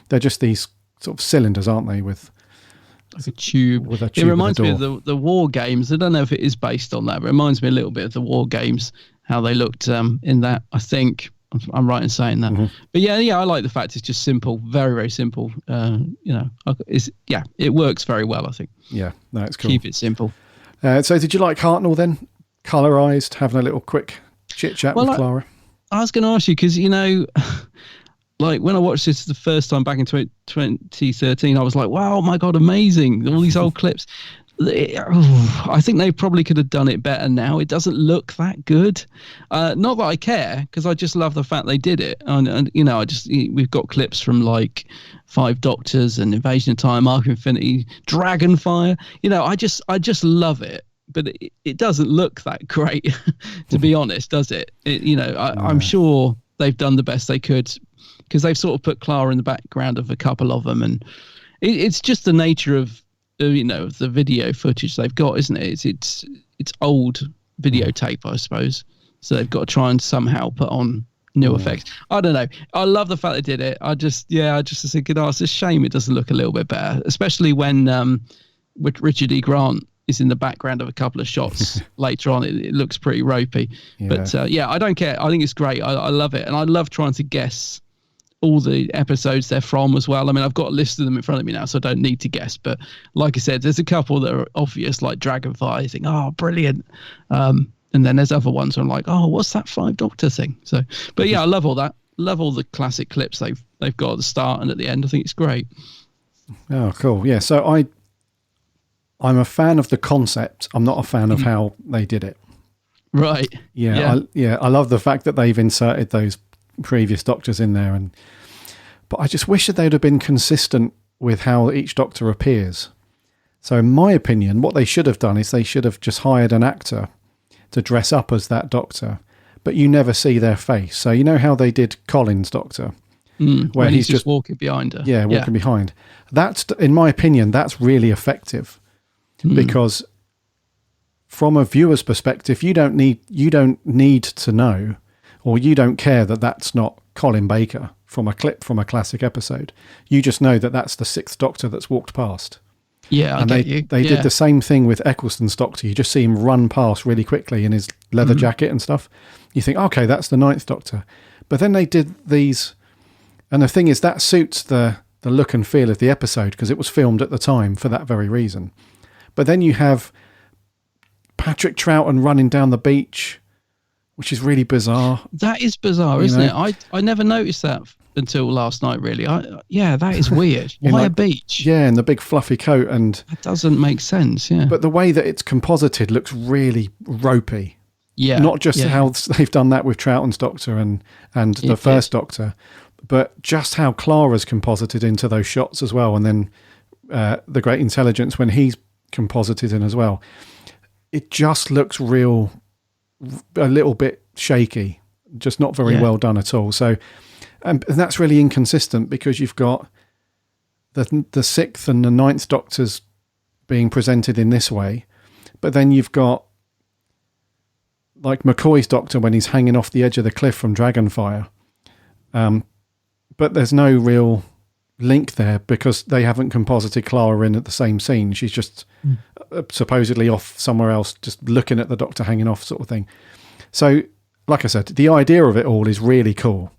they're just these sort of cylinders, aren't they? With like a tube. It reminds me of the War Games. I don't know if it is based on that, but it reminds me a little bit of the War Games, how they looked in that. I think I'm right in saying that. But yeah, I like the fact it's just simple, very, very simple. It works very well, I think. Yeah, no, it's cool. Keep it simple. So did you like Hartnell then? Colorized, having a little quick chit chat with Clara? I was going to ask you, because, like when I watched this the first time back in 2013, I was like, wow, my God, amazing. All these old clips. I think they probably could have done it better now. It doesn't look that good. Not that I care, because I just love the fact they did it. And we've got clips from like Five Doctors and Invasion of Time, Arc of Infinity, Dragonfire. I just love it. but it doesn't look that great, to be honest, does it? I'm sure they've done the best they could, because they've sort of put Clara in the background of a couple of them, and it's just the nature of the video footage they've got, isn't it? It's old videotape, I suppose, so they've got to try and somehow put on new effects. I don't know. I love the fact they did it. I just was thinking, it's a shame it doesn't look a little bit better, especially when Richard E. Grant is in the background of a couple of shots later on. It looks pretty ropey. Yeah. But I don't care. I think it's great. I love it. And I love trying to guess all the episodes they're from as well. I mean, I've got a list of them in front of me now, so I don't need to guess. But like I said, there's a couple that are obvious, like Dragonfly. I think, brilliant. And then there's other ones where I'm like, what's that 5 Doctor thing? So, but yeah, I love all that. Love all the classic clips they've got at the start and at the end. I think it's great. Oh, cool. Yeah. So I'm a fan of the concept. I'm not a fan of how they did it. Right. Yeah. I love the fact that they've inserted those previous Doctors in there, but I just wish that they'd have been consistent with how each Doctor appears. So in my opinion, what they should have done is they should have just hired an actor to dress up as that Doctor, but you never see their face. So you know how they did Colin's Doctor, where he's just walking behind her. Yeah, walking behind. That's, in my opinion, that's really effective, because from a viewer's perspective, you don't need to know, or you don't care that that's not Colin Baker from a clip from a classic episode. You just know that that's the 6th Doctor that's walked past. Yeah, and they did the same thing with Eccleston's Doctor. You just see him run past really quickly in his leather jacket and stuff. You think, okay, that's the 9th Doctor. But then they did these, and the thing is, that suits the look and feel of the episode, because it was filmed at the time for that very reason. But then you have Patrick Troughton running down the beach, which is really bizarre. That is bizarre, isn't it? I never noticed that until last night, really. That is weird. Why a beach? Yeah, and the big fluffy coat. And that doesn't make sense, yeah. But the way that it's composited looks really ropey. Yeah. Not just how they've done that with Troughton's Doctor and the first Doctor, but just how Clara's composited into those shots as well. And then the Great Intelligence, when he's composited in as well. It just looks a little bit shaky, just not very well done at all. So, and that's really inconsistent, because you've got the 6th and the 9th Doctors being presented in this way, but then you've got like McCoy's Doctor when he's hanging off the edge of the cliff from Dragonfire. But there's no real link there, because they haven't composited Clara in at the same scene. She's just supposedly off somewhere else, just looking at the Doctor hanging off, sort of thing. So, like I said, the idea of it all is really cool,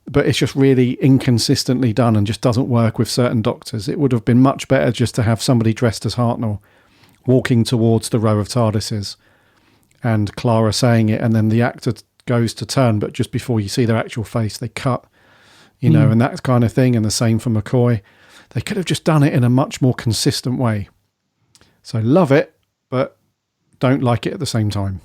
but it's just really inconsistently done and just doesn't work with certain Doctors. It would have been much better just to have somebody dressed as Hartnell walking towards the row of TARDISes and Clara saying it, and then the actor goes to turn, but just before you see their actual face, they cut, and that kind of thing. And the same for McCoy. They could have just done it in a much more consistent way. So love it, but don't like it at the same time.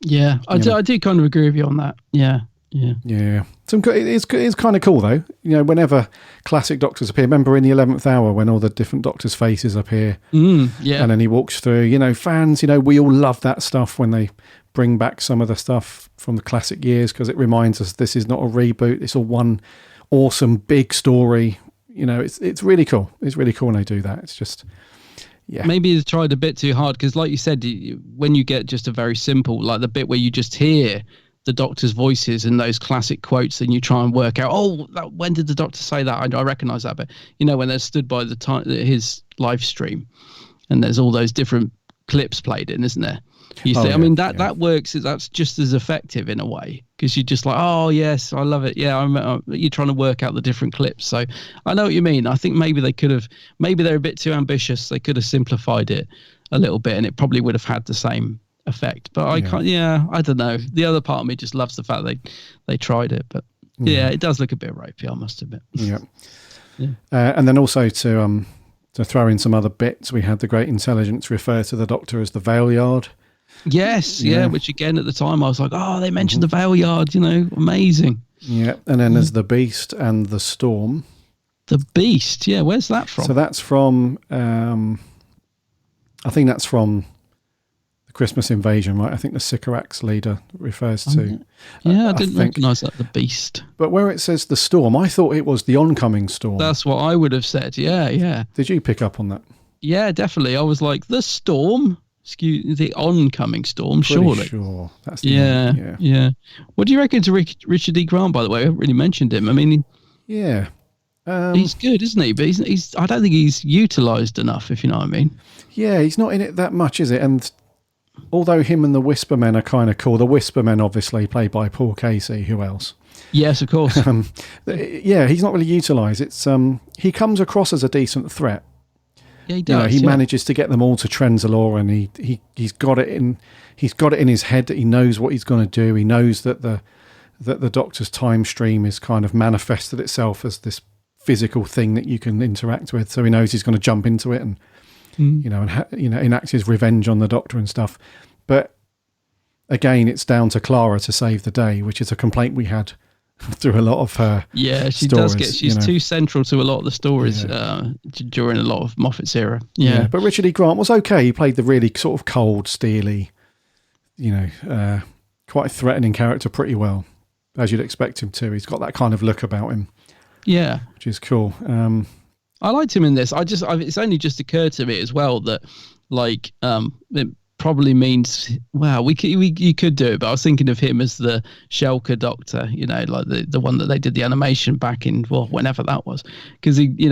Yeah, I do kind of agree with you on that. Yeah. It's kind of cool though. Whenever classic Doctors appear, remember in the 11th Hour when all the different Doctors' faces appear, and then he walks through. Fans, we all love that stuff when they bring back some of the stuff from the classic years, because it reminds us this is not a reboot. It's all one awesome big story. It's really cool. It's really cool when they do that. It's just. Yeah. Maybe they tried a bit too hard, because like you said, when you get just a very simple, like the bit where you just hear the Doctor's voices and those classic quotes, and you try and work out, when did the Doctor say that? I recognise that bit. When they're stood by his live stream, and there's all those different clips played in, isn't there? That works. That's just as effective in a way, because you're just like, oh yes, I love it. Yeah, you're trying to work out the different clips. So I know what you mean. I think maybe they're a bit too ambitious. They could have simplified it a little bit, and it probably would have had the same effect. But I can't. Yeah, I don't know. The other part of me just loves the fact they tried it, but it does look a bit ropey, I must admit. Yeah. And then also to throw in some other bits, we had the Great Intelligence refer to the Doctor as the Veil Yard. Yes, which again at the time I was like, they mentioned the Veil Yard, amazing. Yeah, and then there's the Beast and the Storm. The Beast, where's that from? So that's from, I think that's from the Christmas Invasion, right? I think the Sycorax leader refers to. I didn't recognise that, the Beast. But where it says the Storm, I thought it was the oncoming storm. That's what I would have said. Yeah. Did you pick up on that? Yeah, definitely. I was like, the storm? The oncoming storm, Pretty surely. sure. That's the yeah. What do you reckon to Richard E. Grant, by the way? I haven't really mentioned him. I mean, he's good, isn't he? But he's I don't think he's utilised enough, if you know what I mean. Yeah, he's not in it that much, is it? And although him and the Whispermen are kind of cool, the Whispermen obviously played by Paul Casey. Who else? Yes, of course. He's not really utilised. It's he comes across as a decent threat. Yeah, he does. He manages to get them all to Trenzalore, and he's got it in his head that he knows what he's going to do. He knows that the Doctor's time stream is kind of manifested itself as this physical thing that you can interact with. So he knows he's going to jump into it and enact his revenge on the Doctor and stuff. But again, it's down to Clara to save the day, which is a complaint we had through a lot of her she stories, she's too central to a lot of the stories during a lot of Moffat's era. But Richard E. Grant was okay. He played the really sort of cold, steely, quite threatening character pretty well, as you'd expect him to. He's got that kind of look about him, which is cool. I liked him in this. It's only just occurred to me as well that it probably means, you could do it, but I was thinking of him as the Shelker Doctor, like the one that they did the animation back in, whenever that was, because he,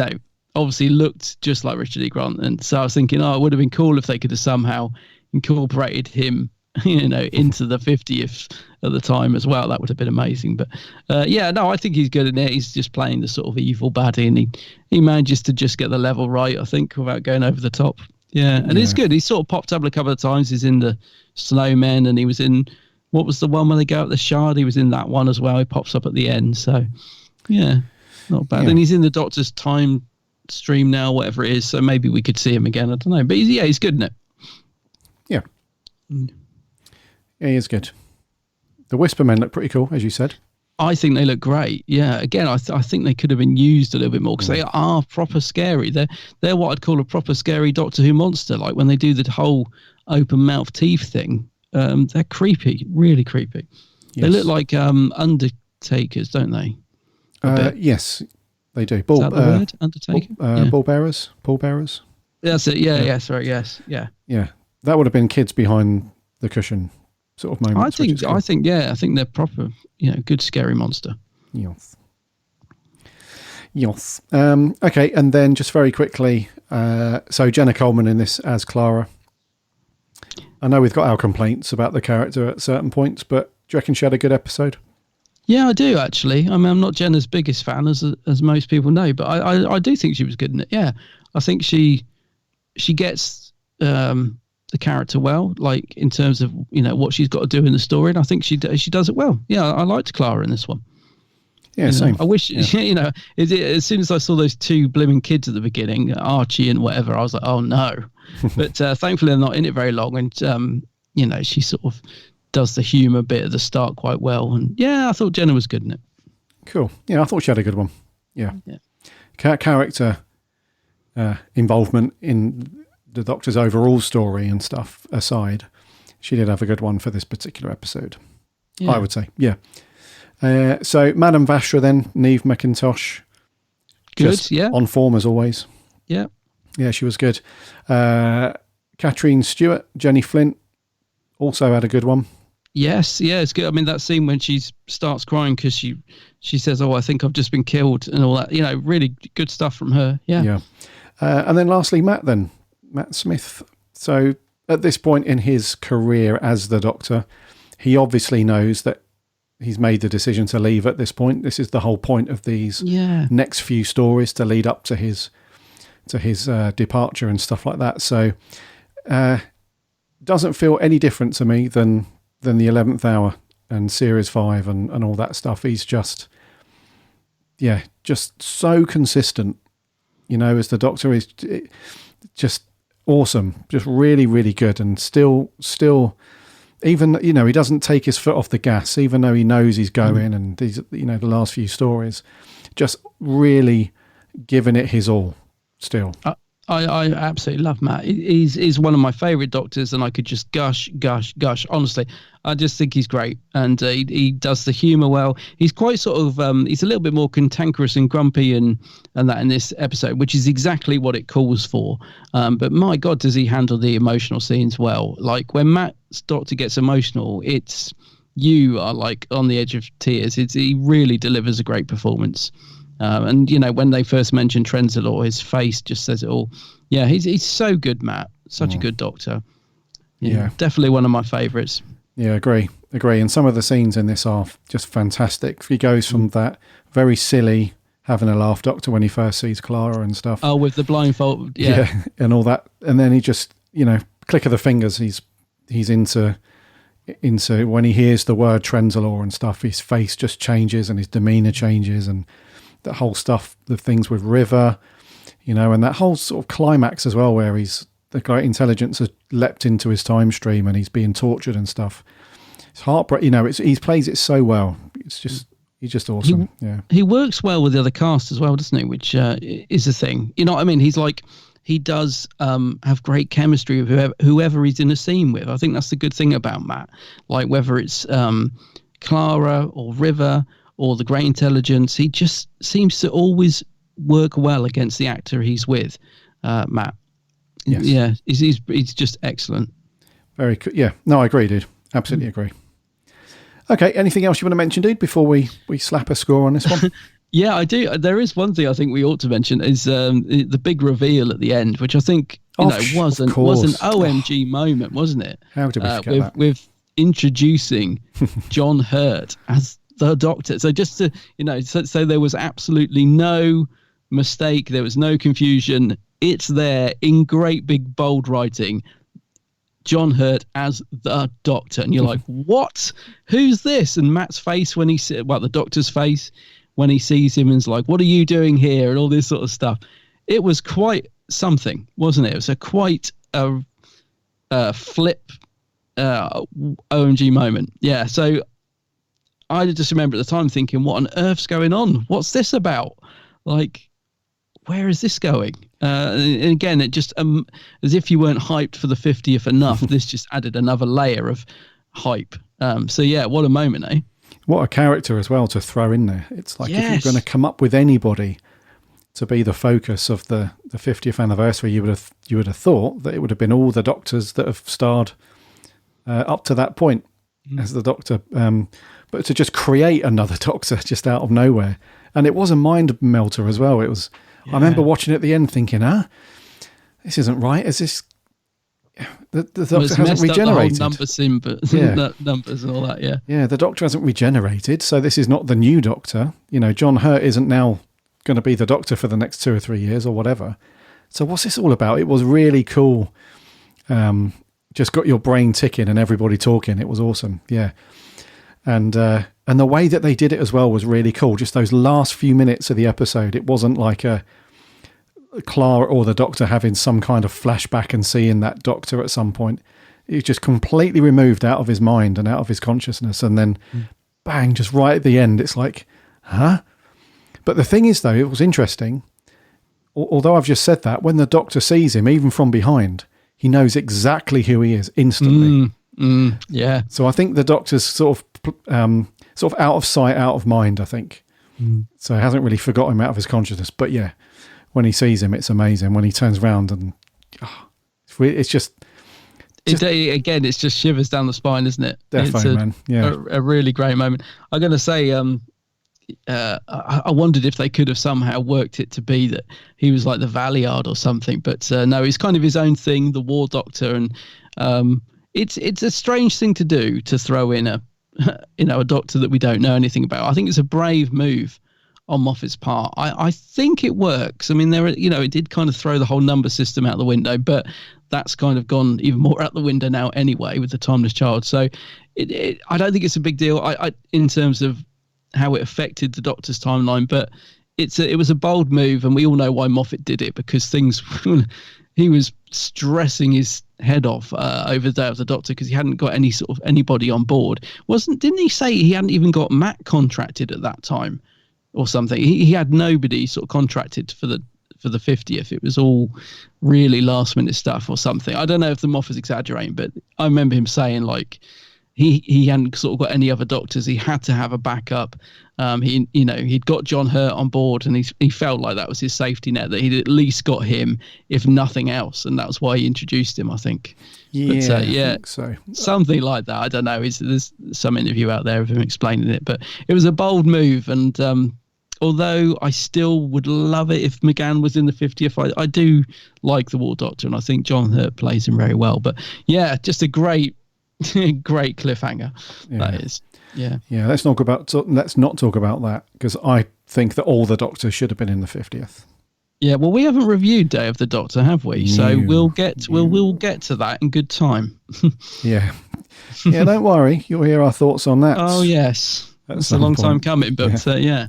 obviously looked just like Richard E. Grant, and so I was thinking, it would have been cool if they could have somehow incorporated him, into the 50th at the time as well. That would have been amazing. But I think he's good in it. He's just playing the sort of evil baddie, and he manages to just get the level right, I think, without going over the top. It's good. He's sort of popped up a couple of times. He's in the Snowmen, and he was in, what was the one where they go up the Shard? He was in that one as well. He pops up at the end. So, not bad. And he's in the Doctor's time stream now, whatever it is. So maybe we could see him again. I don't know. But he's good in it. Yeah. Yeah, he is good. The Whispermen look pretty cool, as you said. I think they look great. Yeah, again, I think they could have been used a little bit more, because they are proper scary. They're what I'd call a proper scary Doctor Who monster. Like when they do the whole open mouth teeth thing, they're creepy, really creepy. Yes. They look like Undertakers, don't they? Yes, they do. Is that the word? Undertaker? Ball bearers. That's it. Yeah. Sorry. Yes. Yeah. Yeah, that would have been kids behind the cushion sort of moments. I think they're proper, good scary monster. Yes. Okay, and then just very quickly, so Jenna Coleman in this as Clara. I know we've got our complaints about the character at certain points, but do you reckon she had a good episode? Yeah, I do actually. I mean, I'm not Jenna's biggest fan, as most people know, but I do think she was good in it. Yeah, I think she gets the character well, like in terms of what she's got to do in the story, and I think she does it well. Yeah, I liked Clara in this one. Yeah, same. I wish as soon as I saw those two blooming kids at the beginning, Archie and whatever, I was like, oh no. But thankfully they're not in it very long, and she sort of does the humour bit at the start quite well, and I thought Jenna was good in it. Cool. Yeah, I thought she had a good one. Yeah. Character involvement in the Doctor's overall story and stuff aside, she did have a good one for this particular episode. I would say. So Madame Vashra then, Niamh McIntosh, good, on form as always. Yeah, she was good. Catherine Stewart, Jenny Flint, also had a good one. Yes, it's good. I mean, that scene when she starts crying because she says, "Oh, I think I've just been killed," and all that. Really good stuff from her. Yeah. And then lastly, Matt Smith. So at this point in his career as the Doctor, he obviously knows that he's made the decision to leave at this point. This is the whole point of these next few stories to lead up to his departure and stuff like that. So doesn't feel any different to me than the 11th Hour and Series 5 and all that stuff. He's just so consistent, as the Doctor is just awesome, just really, really good, and still even, he doesn't take his foot off the gas, even though he knows he's going and these, the last few stories, just really giving it his all still. I absolutely love Matt. He's one of my favourite doctors, and I could just gush. Honestly, I just think he's great, and he does the humour well. He's quite sort of he's a little bit more cantankerous and grumpy and that in this episode, which is exactly what it calls for. But my God, does he handle the emotional scenes well? Like when Matt's doctor gets emotional, you are like on the edge of tears. He really delivers a great performance. And when they first mentioned Trenzalore, his face just says it all. Yeah, he's so good, Matt. Such a good doctor. Yeah, definitely one of my favourites. Yeah, agree. And some of the scenes in this are just fantastic. He goes from that very silly, having a laugh doctor when he first sees Clara and stuff. Oh, with the blindfold, yeah, and all that, and then he just, click of the fingers, he's into when he hears the word Trenzalore and stuff, his face just changes and his demeanour changes, and that whole stuff, the things with River, and that whole sort of climax as well, where the great intelligence has leapt into his time stream and he's being tortured and stuff. It's heartbreaking. He plays it so well. He's just awesome. He works well with the other cast as well, doesn't he? Which is a thing. You know what I mean? He's like, he does have great chemistry with whoever he's in a scene with. I think that's the good thing about Matt. Like whether it's Clara or River or the great intelligence, he just seems to always work well against the actor he's with, Matt. Yes. Yeah, he's just excellent. Very cool. Yeah, no, I agree, dude. Absolutely agree. Okay, anything else you want to mention, dude, before we slap a score on this one? Yeah, I do. There is one thing I think we ought to mention is the big reveal at the end, which I think was an OMG moment, wasn't it? How did we forget that? With introducing John Hurt as the Doctor. So just to so there was absolutely no mistake, there was no confusion. It's there in great big bold writing, John Hurt as the Doctor, and you're like, what? Who's this? And Matt's face when the Doctor's face when he sees him and's like, what are you doing here? And all this sort of stuff. It was quite something, wasn't it? It was quite a flip OMG moment. Yeah, so I just remember at the time thinking, what on earth's going on? What's this about? Like, where is this going? And again, it just as if you weren't hyped for the 50th enough, this just added another layer of hype. So yeah, what a moment, eh? What a character as well to throw in there. It's like if you're going to come up with anybody to be the focus of the 50th anniversary, you would have thought that it would have been all the Doctors that have starred up to that point as the Doctor. But to just create another Doctor just out of nowhere. And it was a mind melter as well. It was. Yeah. I remember watching it at the end thinking, this isn't right. Is this... The Doctor hasn't regenerated. Numbers and all that, yeah. Yeah, the Doctor hasn't regenerated, so this is not the new Doctor. John Hurt isn't now going to be the Doctor for the next 2 or 3 years or whatever. So what's this all about? It was really cool. Just got your brain ticking and everybody talking. It was awesome, yeah. And the way that they did it as well was really cool. Just those last few minutes of the episode, it wasn't like a Clara or the Doctor having some kind of flashback and seeing that Doctor at some point. It was just completely removed out of his mind and out of his consciousness. And then bang, just right at the end, it's like, huh? But the thing is, though, it was interesting. Although I've just said that, when the Doctor sees him, even from behind, he knows exactly who he is instantly. Yeah. So I think the Doctor's sort of out of sight, out of mind, I think. So he hasn't really forgot him out of his consciousness. But yeah, when he sees him, it's amazing. When he turns around and it's just again, it's just shivers down the spine, isn't it? Definitely, man. Yeah, a really great moment. I'm going to say, I wondered if they could have somehow worked it to be that he was like the Valiard or something, but no, he's kind of his own thing, the War Doctor, and it's a strange thing to do, to throw in a Doctor that we don't know anything about. I think it's a brave move on Moffat's part. I think it works. I mean, it did kind of throw the whole number system out the window, but that's kind of gone even more out the window now anyway with the Timeless Child. So I don't think it's a big deal in terms of how it affected the Doctor's timeline, but it was a bold move, and we all know why Moffat did it, because he was stressing his head off over the Day of the Doctor because he hadn't got any sort of anybody on board. Didn't he say he hadn't even got Matt contracted at that time or something? He had nobody sort of contracted for for the 50th. It was all really last minute stuff or something. I don't know if the Moff is exaggerating, but I remember him saying like he hadn't sort of got any other doctors. He had to have a backup. He'd got John Hurt on board, and he felt like that was his safety net, that he'd at least got him, if nothing else, and that's why he introduced him, I think. Yeah, but, I think so. Something like that. I don't know. There's some interview out there of him explaining it, but it was a bold move, and although I still would love it if McGann was in the 50th, I do like the War Doctor, and I think John Hurt plays him very well. But yeah, just a great cliffhanger. That is. Yeah. Let's not talk about that, because I think that all the Doctors should have been in the 50th. Yeah, well, we haven't reviewed Day of the Doctor, have we? So we'll get to that in good time. Yeah, don't worry, you'll hear our thoughts on that. Oh yes, that's a long time coming, but yeah.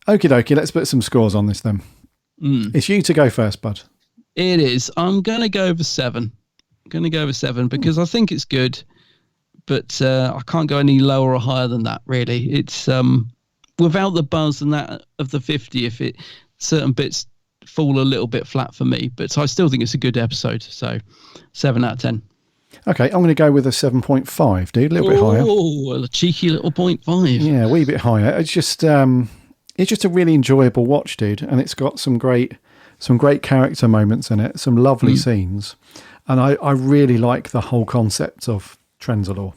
Okie dokie, let's put some scores on this then. It's you to go first, bud. It is. I'm gonna go over 7. Because I think it's good, but I can't go any lower or higher than that, really. It's without the buzz and that of the 50th, certain bits fall a little bit flat for me, but I still think it's a good episode. So 7 out of 10. Okay, I'm going to go with a 7.5, dude. A little bit higher. Oh, a cheeky little 0.5. Yeah, a wee bit higher. It's just a really enjoyable watch, dude, and it's got some great character moments in it, some lovely scenes, and I really like the whole concept of Trenzalore.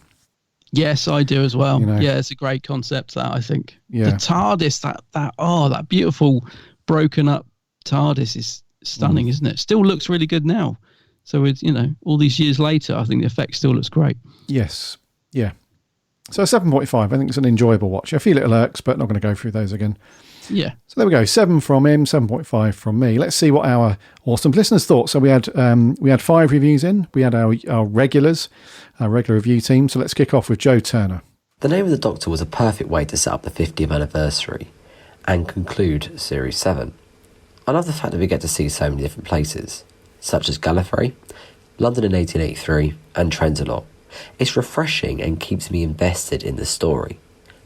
Yes, I do as well. Yeah, it's a great concept, that, I think. Yeah. The TARDIS, that beautiful broken up TARDIS is stunning, isn't it? Still looks really good now. So with all these years later, I think the effect still looks great. Yes. Yeah. So 7.5, I think it's an enjoyable watch. A few little irks, but not going to go through those again. Yeah. So there we go. 7 from him, 7.5 from me. Let's see what our awesome listeners thought. So we had 5 reviews in. We had our regulars, our regular review team. So let's kick off with Joe Turner. The Name of the Doctor was a perfect way to set up the 50th anniversary and conclude Series 7. I love the fact that we get to see so many different places, such as Gallifrey, London in 1883, and Trenzalore. It's refreshing and keeps me invested in the story.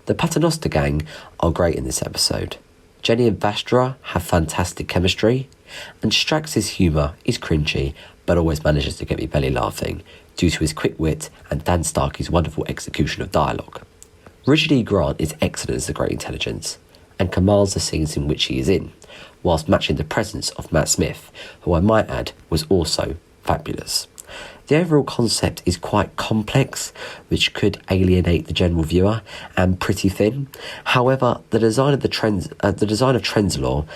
The Paternoster gang are great in this episode. Jenny and Vastra have fantastic chemistry, and Strax's humour is cringy, but always manages to get me belly laughing due to his quick wit and Dan Starkey's wonderful execution of dialogue. Richard E. Grant is excellent as the Great Intelligence, and commands the scenes in which he is in, whilst matching the presence of Matt Smith, who I might add was also fabulous. The overall concept is quite complex, which could alienate the general viewer, and pretty thin. However, the design of Trenzalore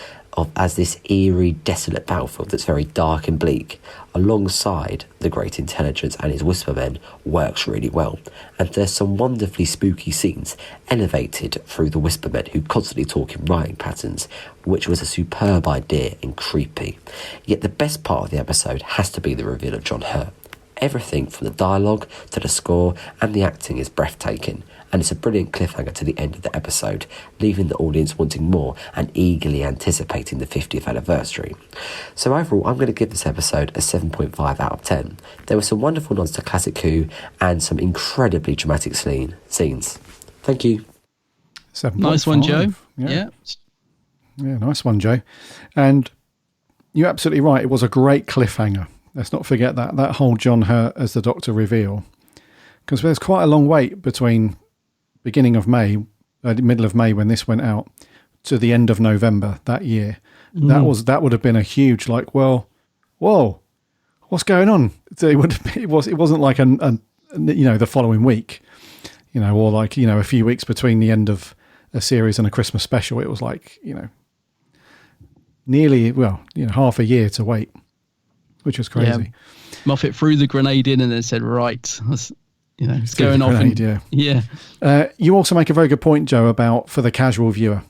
as this eerie, desolate battlefield that's very dark and bleak, alongside the Great Intelligence and his Whispermen, works really well. And there's some wonderfully spooky scenes elevated through the Whispermen, who constantly talk in writing patterns, which was a superb idea and creepy. Yet the best part of the episode has to be the reveal of John Hurt. Everything from the dialogue to the score and the acting is breathtaking, and it's a brilliant cliffhanger to the end of the episode, leaving the audience wanting more and eagerly anticipating the 50th anniversary. So overall, I'm going to give this episode a 7.5 out of 10. There were some wonderful nods to Classic Who and some incredibly dramatic scenes. Thank you. 7.5. Nice one, Joe. Yeah, nice one, Joe. And you're absolutely right. It was a great cliffhanger. Let's not forget that whole John Hurt as the Doctor reveal, because there's quite a long wait between beginning of May, middle of May when this went out, to the end of November that year. That would have been a huge whoa, what's going on? So it wasn't like the following week, or a few weeks between the end of a series and a Christmas special. It was nearly half a year to wait, which was crazy. Yeah. Moffat threw the grenade in and then said, right, it's going off. You also make a very good point, Joe, about for the casual viewer.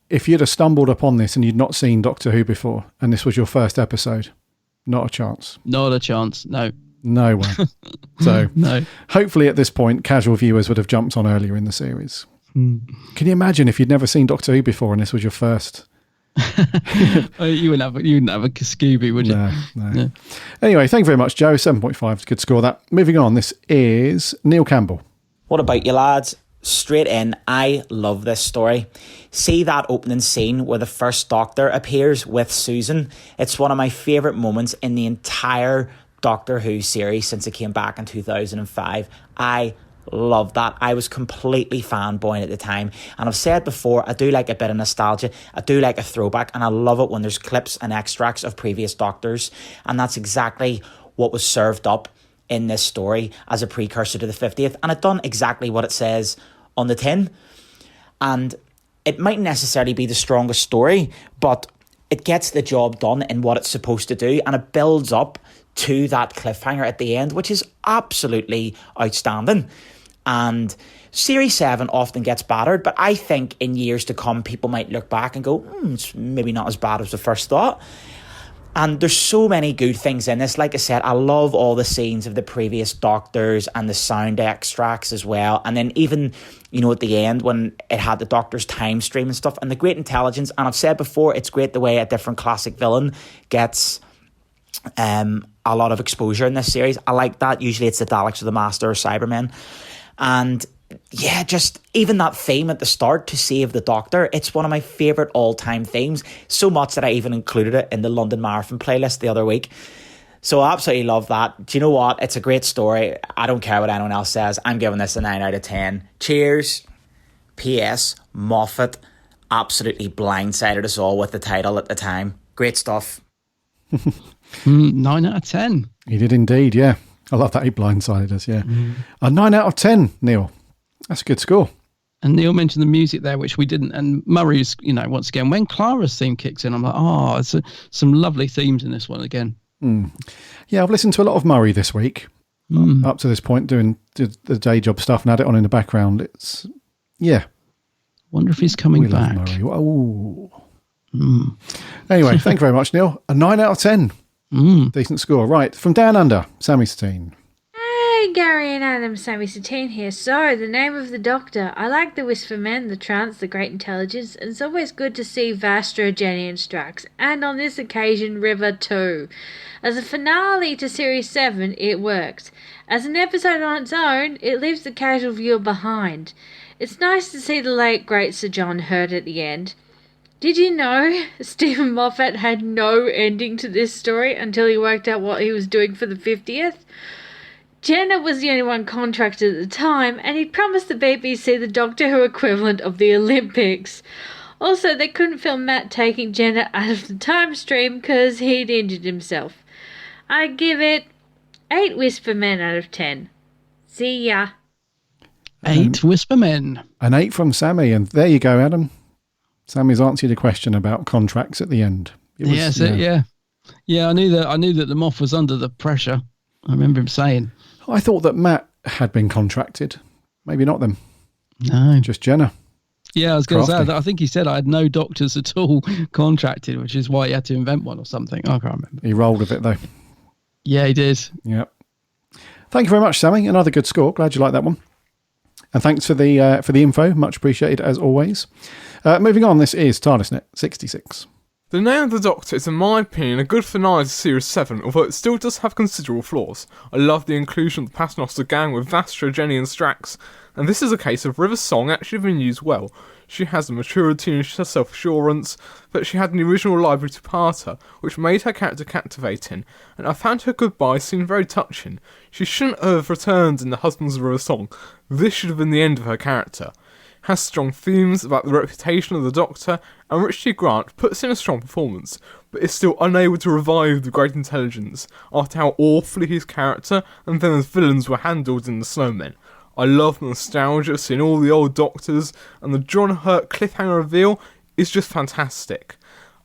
If you'd have stumbled upon this and you'd not seen Doctor Who before, and this was your first episode, not a chance. Not a chance, no. No way. So no. Hopefully at this point, casual viewers would have jumped on earlier in the series. Can you imagine if you'd never seen Doctor Who before and this was your first? You wouldn't have a Scooby, would you? No. Yeah. Anyway, thank you very much, Joe. 7.5 is a good score. That. Moving on, this is Neil Campbell. What about you, lads? straight in, I love this story. See that opening scene where the first Doctor appears with Susan? It's one of my favourite moments in the entire Doctor Who series since it came back in 2005. I love that. I was completely fanboying at the time, and I've said before, I do like a bit of nostalgia, I do like a throwback, and I love it when there's clips and extracts of previous Doctors, and that's exactly what was served up in this story as a precursor to the 50th, and it done exactly what it says on the tin. And it mightn't necessarily be the strongest story, but it gets the job done in what it's supposed to do, and it builds up to that cliffhanger at the end, which is absolutely outstanding. And Series 7 often gets battered, but I think in years to come, people might look back and go, it's maybe not as bad as the first thought. And there's so many good things in this. Like I said, I love all the scenes of the previous Doctors and the sound extracts as well. And then even, at the end when it had the Doctor's time stream and stuff and the great intelligence. And I've said before, it's great the way a different classic villain gets a lot of exposure in this series. I like that. Usually it's the Daleks or the Master or Cybermen. And yeah, just even that theme at the start, to save the Doctor, it's one of my favourite all-time themes, so much that I even included it in the London Marathon playlist the other week. So I absolutely love that. Do you know what? It's a great story. I don't care what anyone else says. I'm giving this a 9 out of 10. Cheers. P.S. Moffat absolutely blindsided us all with the title at the time. Great stuff. 9 out of 10. He did indeed, yeah. I love that he blindsided us, yeah. A 9 out of 10, Neil. That's a good score. And Neil mentioned the music there, which we didn't. And Murray's, once again, when Clara's theme kicks in, I'm like, it's some lovely themes in this one again. Yeah, I've listened to a lot of Murray this week. Up to this point, doing the day job stuff and had it on in the background. It's, yeah. Wonder if he's coming back. Love Murray. Oh. Anyway, thank you very much, Neil. A 9 out of 10. Decent score. Right, from Down Under, Sammy Satine. Hey, Gary and Adam, Sammy Satine here. So, the name of the Doctor. I like the Whisper Men, the Trance, the Great Intelligence, and it's always good to see Vastra, Jenny and Strax, and on this occasion, River too. As a finale to Series 7, it worked. As an episode on its own, it leaves the casual viewer behind. It's nice to see the late great Sir John Hurt at the end. Did you know Stephen Moffat had no ending to this story until he worked out what he was doing for the 50th? Jenna was the only one contracted at the time, and he'd promised the BBC the Doctor Who equivalent of the Olympics. Also, they couldn't film Matt taking Jenna out of the time stream because he'd injured himself. I give it 8 Whisper Men out of 10. See ya. 8 Whisper Men. An 8 from Sammy, and there you go, Adam. Sammy's answered a question about contracts at the end. Yeah, I knew that the Moff was under the pressure. I remember him saying. I thought that Matt had been contracted. Maybe not them. No. Just Jenna. Yeah, I was going to say, I think he said I had no doctors at all contracted, which is why he had to invent one or something. I can't remember. He rolled with it, though. Yeah, he did. Yep. Thank you very much, Sammy. Another good score. Glad you liked that one. And thanks for the info. Much appreciated, as always. Moving on, this is TARDISNet 66. The Name of the Doctor is, in my opinion, a good finale to Series 7, although it still does have considerable flaws. I love the inclusion of the Paternoster gang with Vastra, Jenny and Strax, and this is a case of River's song actually being used well. She has a maturity and self-assurance, but she had an original library two-parter, which made her character captivating, and I found her goodbye scene very touching. She shouldn't have returned in the Husbands of River song. This should have been the end of her character. Has strong themes about the reputation of the Doctor, and Richard T. Grant puts in a strong performance, but is still unable to revive the Great Intelligence after how awfully his character and then his villains were handled in The Snowmen. I love the nostalgia of seeing all the old Doctors, and the John Hurt cliffhanger reveal is just fantastic.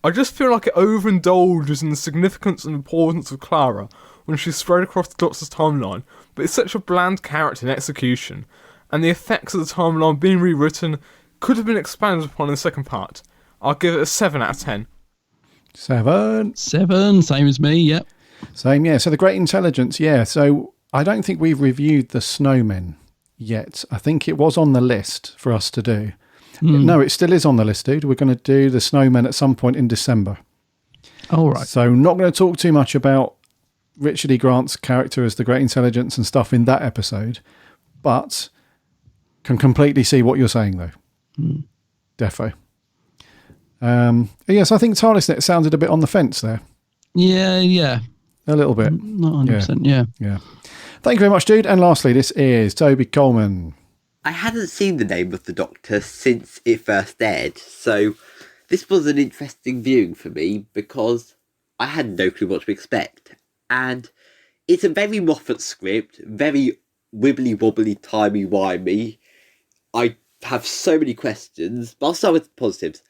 I just feel like it overindulges in the significance and importance of Clara when she's spread across the Doctor's timeline, but it's such a bland character in execution, and the effects of the timeline being rewritten could have been expanded upon in the second part. I'll give it a 7 out of 10. 7. 7, same as me, yep. Same, yeah. So the Great Intelligence, yeah. So I don't think we've reviewed the Snowmen yet. I think it was on the list for us to do. No, it still is on the list, dude. We're going to do the Snowmen at some point in December. All right. So not going to talk too much about Richard E. Grant's character as the Great Intelligence and stuff in that episode, but Can completely see what you're saying, though. Defo. Yes, I think TARDISnet sounded a bit on the fence there. Yeah. A little bit. Not 100%, yeah. Thank you very much, dude. And lastly, this is Toby Coleman. I hadn't seen the name of the Doctor since it first aired, so this was an interesting viewing for me because I had no clue what to expect. And it's a very Moffat script, very wibbly-wobbly, timey-wimey. I have so many questions, but I'll start with the positives.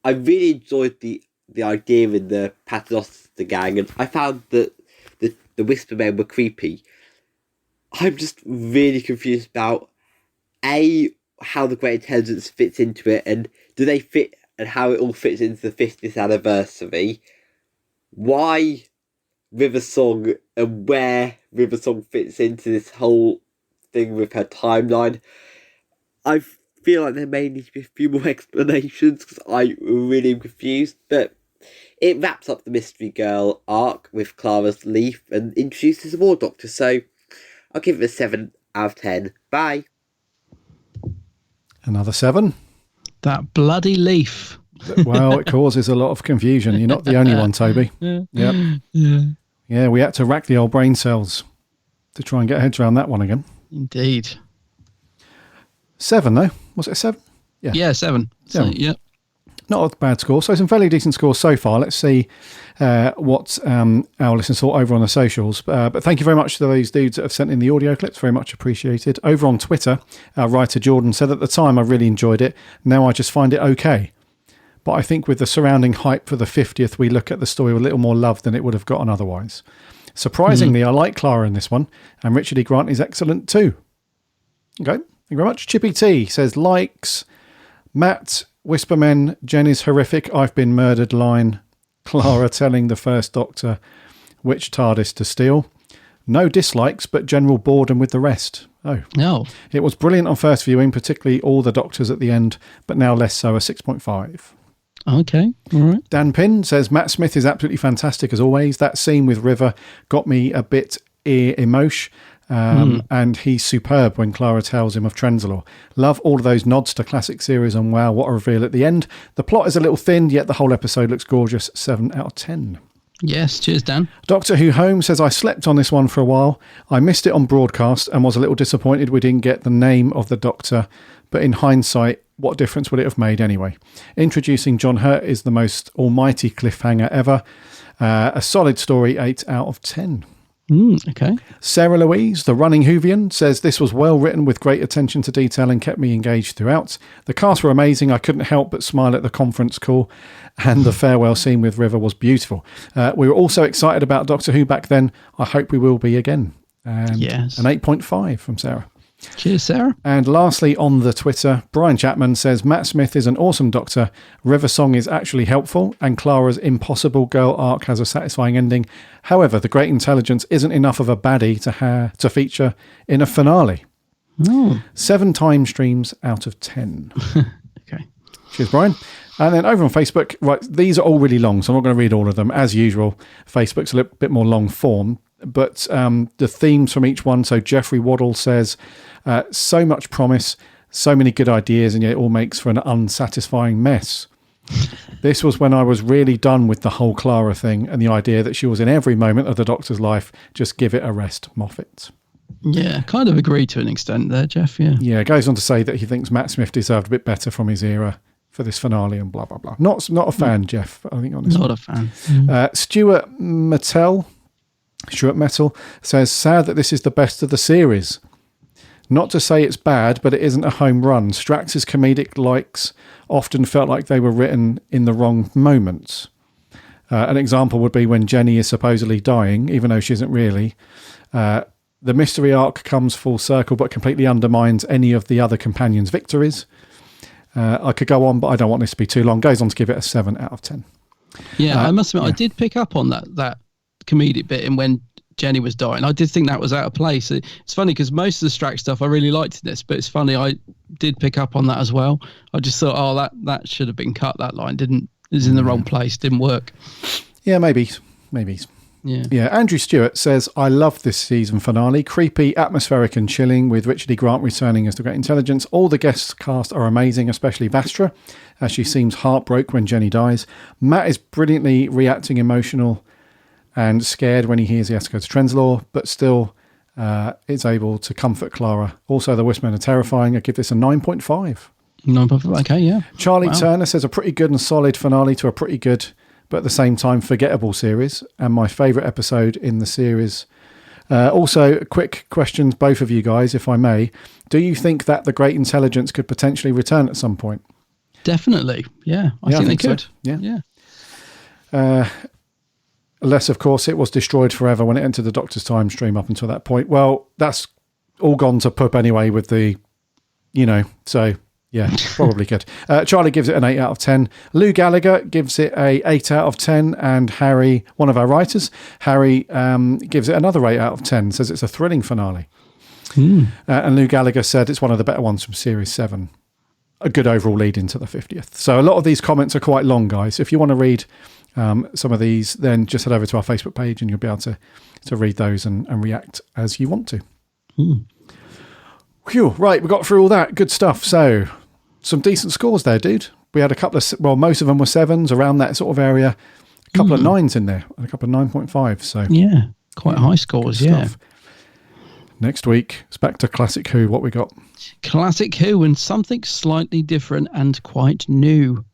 I really enjoyed the idea in the Paternoster gang, and I found that the Whisper Men were creepy. I'm just really confused about how the Great Intelligence fits into it, and do they fit, and how it all fits into the 50th anniversary. Why River Song, and where River Song fits into this whole thing with her timeline. I feel like there may need to be a few more explanations because I really am confused, but it wraps up the Mystery Girl arc with Clara's leaf and introduces the War Doctor, so I'll give it a 7 out of 10. Bye. Another 7. That bloody leaf. Well, it causes a lot of confusion. You're not the only one, Toby. Yep. Yeah, we had to rack the old brain cells to try and get heads around that one again. Indeed. 7, though. Was it a 7? Yeah, 7. So, yeah. Not a bad score. So some fairly decent scores so far. Let's see what our listeners thought over on the socials. But thank you very much to those dudes that have sent in the audio clips. Very much appreciated. Over on Twitter, our writer Jordan said at the time I really enjoyed it. Now I just find it okay. But I think with the surrounding hype for the 50th, we look at the story with a little more love than it would have gotten otherwise. Surprisingly, I like Clara in this one. And Richard E. Grant is excellent too. Okay. Thank you very much. Chippy T says, likes. Matt, Whispermen, Jen is horrific, I've been murdered line. Clara telling the First Doctor which TARDIS to steal. No dislikes, but general boredom with the rest. Oh. No. It was brilliant on first viewing, particularly all the Doctors at the end, but now less so, a 6.5. Okay, all right. Dan Pinn says, Matt Smith is absolutely fantastic as always. That scene with River got me a bit emotion. And he's superb when Clara tells him of Trenzalore. Love all of those nods to classic series, and wow, what a reveal at the end. The plot is a little thin, yet the whole episode looks gorgeous. 7 out of 10. Yes, cheers, Dan. Doctor Who Home says, I slept on this one for a while. I missed it on broadcast and was a little disappointed we didn't get the name of the Doctor, but in hindsight, what difference would it have made anyway? Introducing John Hurt is the most almighty cliffhanger ever. A solid story, 8 out of 10. Okay. Sarah Louise, the running Whovian, says this was well written with great attention to detail and kept me engaged throughout. The cast were amazing. I couldn't help but smile at the conference call, and the farewell scene with River was beautiful. We were also excited about Doctor Who back then. I hope we will be again. And yes. An 8.5 from Sarah. Cheers, Sarah. And lastly, on the Twitter, Brian Chapman says, Matt Smith is an awesome Doctor. River Song is actually helpful, and Clara's Impossible Girl arc has a satisfying ending. However, the Great Intelligence isn't enough of a baddie to feature in a finale. 7 time streams out of 10. Okay. Cheers, Brian. And then over on Facebook, right, these are all really long, so I'm not going to read all of them. As usual, Facebook's a little bit more long form. But the themes from each one. So Jeffrey Waddle says, so much promise, so many good ideas, and yet it all makes for an unsatisfying mess. This was when I was really done with the whole Clara thing and the idea that she was in every moment of the Doctor's life. Just give it a rest, Moffat. Yeah, kind of agree to an extent there, Jeff, yeah. Yeah, it goes on to say that he thinks Matt Smith deserved a bit better from his era for this finale and blah, blah, blah. Not a fan, Jeff, I think, on this Not one. a fan. Stuart Metal says, sad that this is the best of the series. Not to say it's bad, but it isn't a home run. Strax's comedic likes often felt like they were written in the wrong moments. An example would be when Jenny is supposedly dying, even though she isn't really. The mystery arc comes full circle, but completely undermines any of the other companions' victories. I could go on, but I don't want this to be too long. Goes on to give it a 7 out of 10. Yeah, I must admit, I did pick up on that comedic bit and when Jenny was dying. I did think that was out of place. It's funny because most of the Strax stuff I really liked in this, but it's funny, I did pick up on that as well. I just thought, that should have been cut, that line. It was in the wrong place, didn't work. Yeah, maybe. Yeah. Andrew Stewart says, I love this season finale. Creepy, atmospheric and chilling, with Richard E. Grant returning as the Great Intelligence. All the guest cast are amazing, especially Vastra, as she seems heartbroken when Jenny dies. Matt is brilliantly reacting emotional and scared when he hears he has to go to Trenzalore, but still is able to comfort Clara. Also, the Wisp Men are terrifying. I give this a 9.5. 9.5, okay, yeah. Charlie Turner says, a pretty good and solid finale to a pretty good, but at the same time forgettable series, and my favourite episode in the series. Also, quick questions, both of you guys, if I may. Do you think that the Great Intelligence could potentially return at some point? Definitely, yeah. I think they could. So. Yeah. Unless, of course, it was destroyed forever when it entered the Doctor's time stream up until that point. Well, that's all gone to poop anyway with the, so... Yeah, probably could. Charlie gives it an 8 out of 10. Lou Gallagher gives it a 8 out of 10. And Harry, one of our writers, Harry gives it another 8 out of 10. Says it's a thrilling finale. And Lou Gallagher said it's one of the better ones from Series 7. A good overall lead into the 50th. So a lot of these comments are quite long, guys. If you want to read some of these, then just head over to our Facebook page and you'll be able to read those and react as you want to. Phew, right, we got through all that. Good stuff. So... some decent scores there, dude. We had a couple of, most of them were 7s around that sort of area. A couple of 9s in there, and a couple of 9.5. So yeah, quite high scores. Yeah. Next week, it's back to Classic Who. What we got? Classic Who and something slightly different and quite new.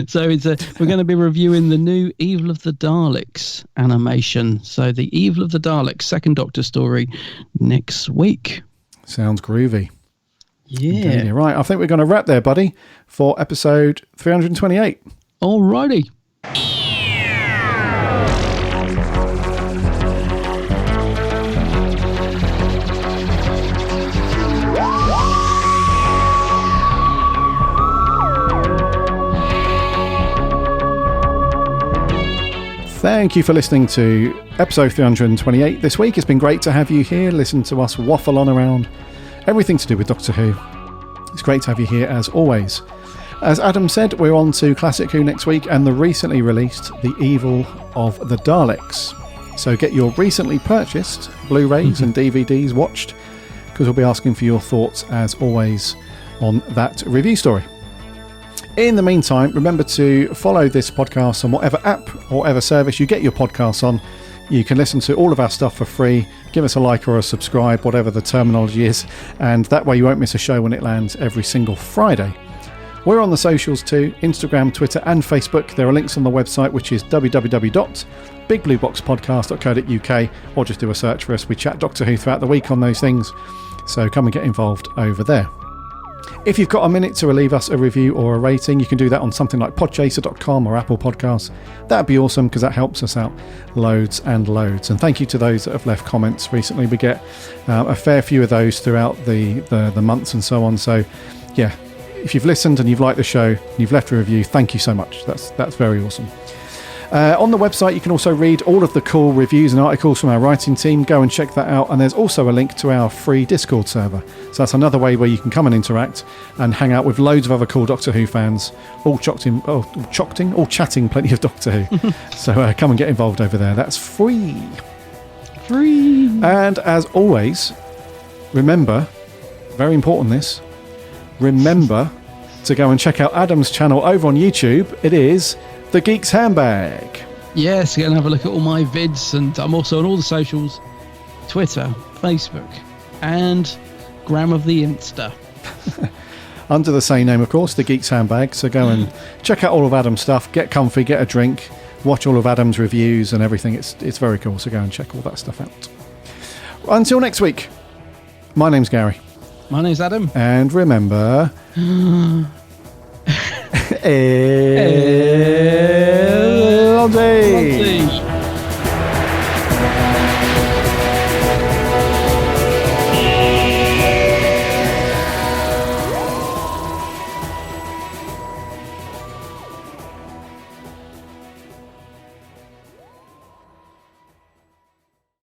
So we're going to be reviewing the new Evil of the Daleks animation. So the Evil of the Daleks second Doctor story next week. Sounds groovy. Yeah. Okay, right. I think we're going to wrap there, buddy, for episode 328. Alrighty. Thank you for listening to episode 328 this week. It's been great to have you here, listen to us waffle on around everything to do with Doctor Who. It's great to have you here as always. As Adam said, we're on to Classic Who next week and the recently released The Evil of the Daleks. So get your recently purchased Blu-rays and DVDs watched, because we'll be asking for your thoughts as always on that review story. In the meantime, remember to follow this podcast on whatever app or whatever service you get your podcasts on. You can listen to all of our stuff for free. Give us a like or a subscribe, whatever the terminology is, and that way you won't miss a show when it lands every single Friday. We're on the socials too, Instagram, Twitter and Facebook. There are links on the website, which is www.bigblueboxpodcast.co.uk, or just do a search for us. We chat Doctor Who throughout the week on those things, so come and get involved over there. If you've got a minute to leave us a review or a rating, you can do that on something like podchaser.com or Apple Podcasts. That'd be awesome, because that helps us out loads and loads. And thank you to those that have left comments recently. We get a fair few of those throughout the months and so on. So yeah, if you've listened and you've liked the show and you've left a review, thank you so much. That's very awesome. On the website, you can also read all of the cool reviews and articles from our writing team. Go and check that out. And there's also a link to our free Discord server. So that's another way where you can come and interact and hang out with loads of other cool Doctor Who fans, all chatting plenty of Doctor Who. So come and get involved over there. That's free. And as always, remember, very important this, remember to go and check out Adam's channel over on YouTube. It is The Geek's Handbag. Yes, go and have a look at all my vids, and I'm also on all the socials, Twitter, Facebook, and Gram of the Insta. Under the same name, of course, The Geek's Handbag. So go and check out all of Adam's stuff, get comfy, get a drink, watch all of Adam's reviews and everything. It's very cool, so go and check all that stuff out. Until next week, my name's Gary. My name's Adam. And remember... Allons-y.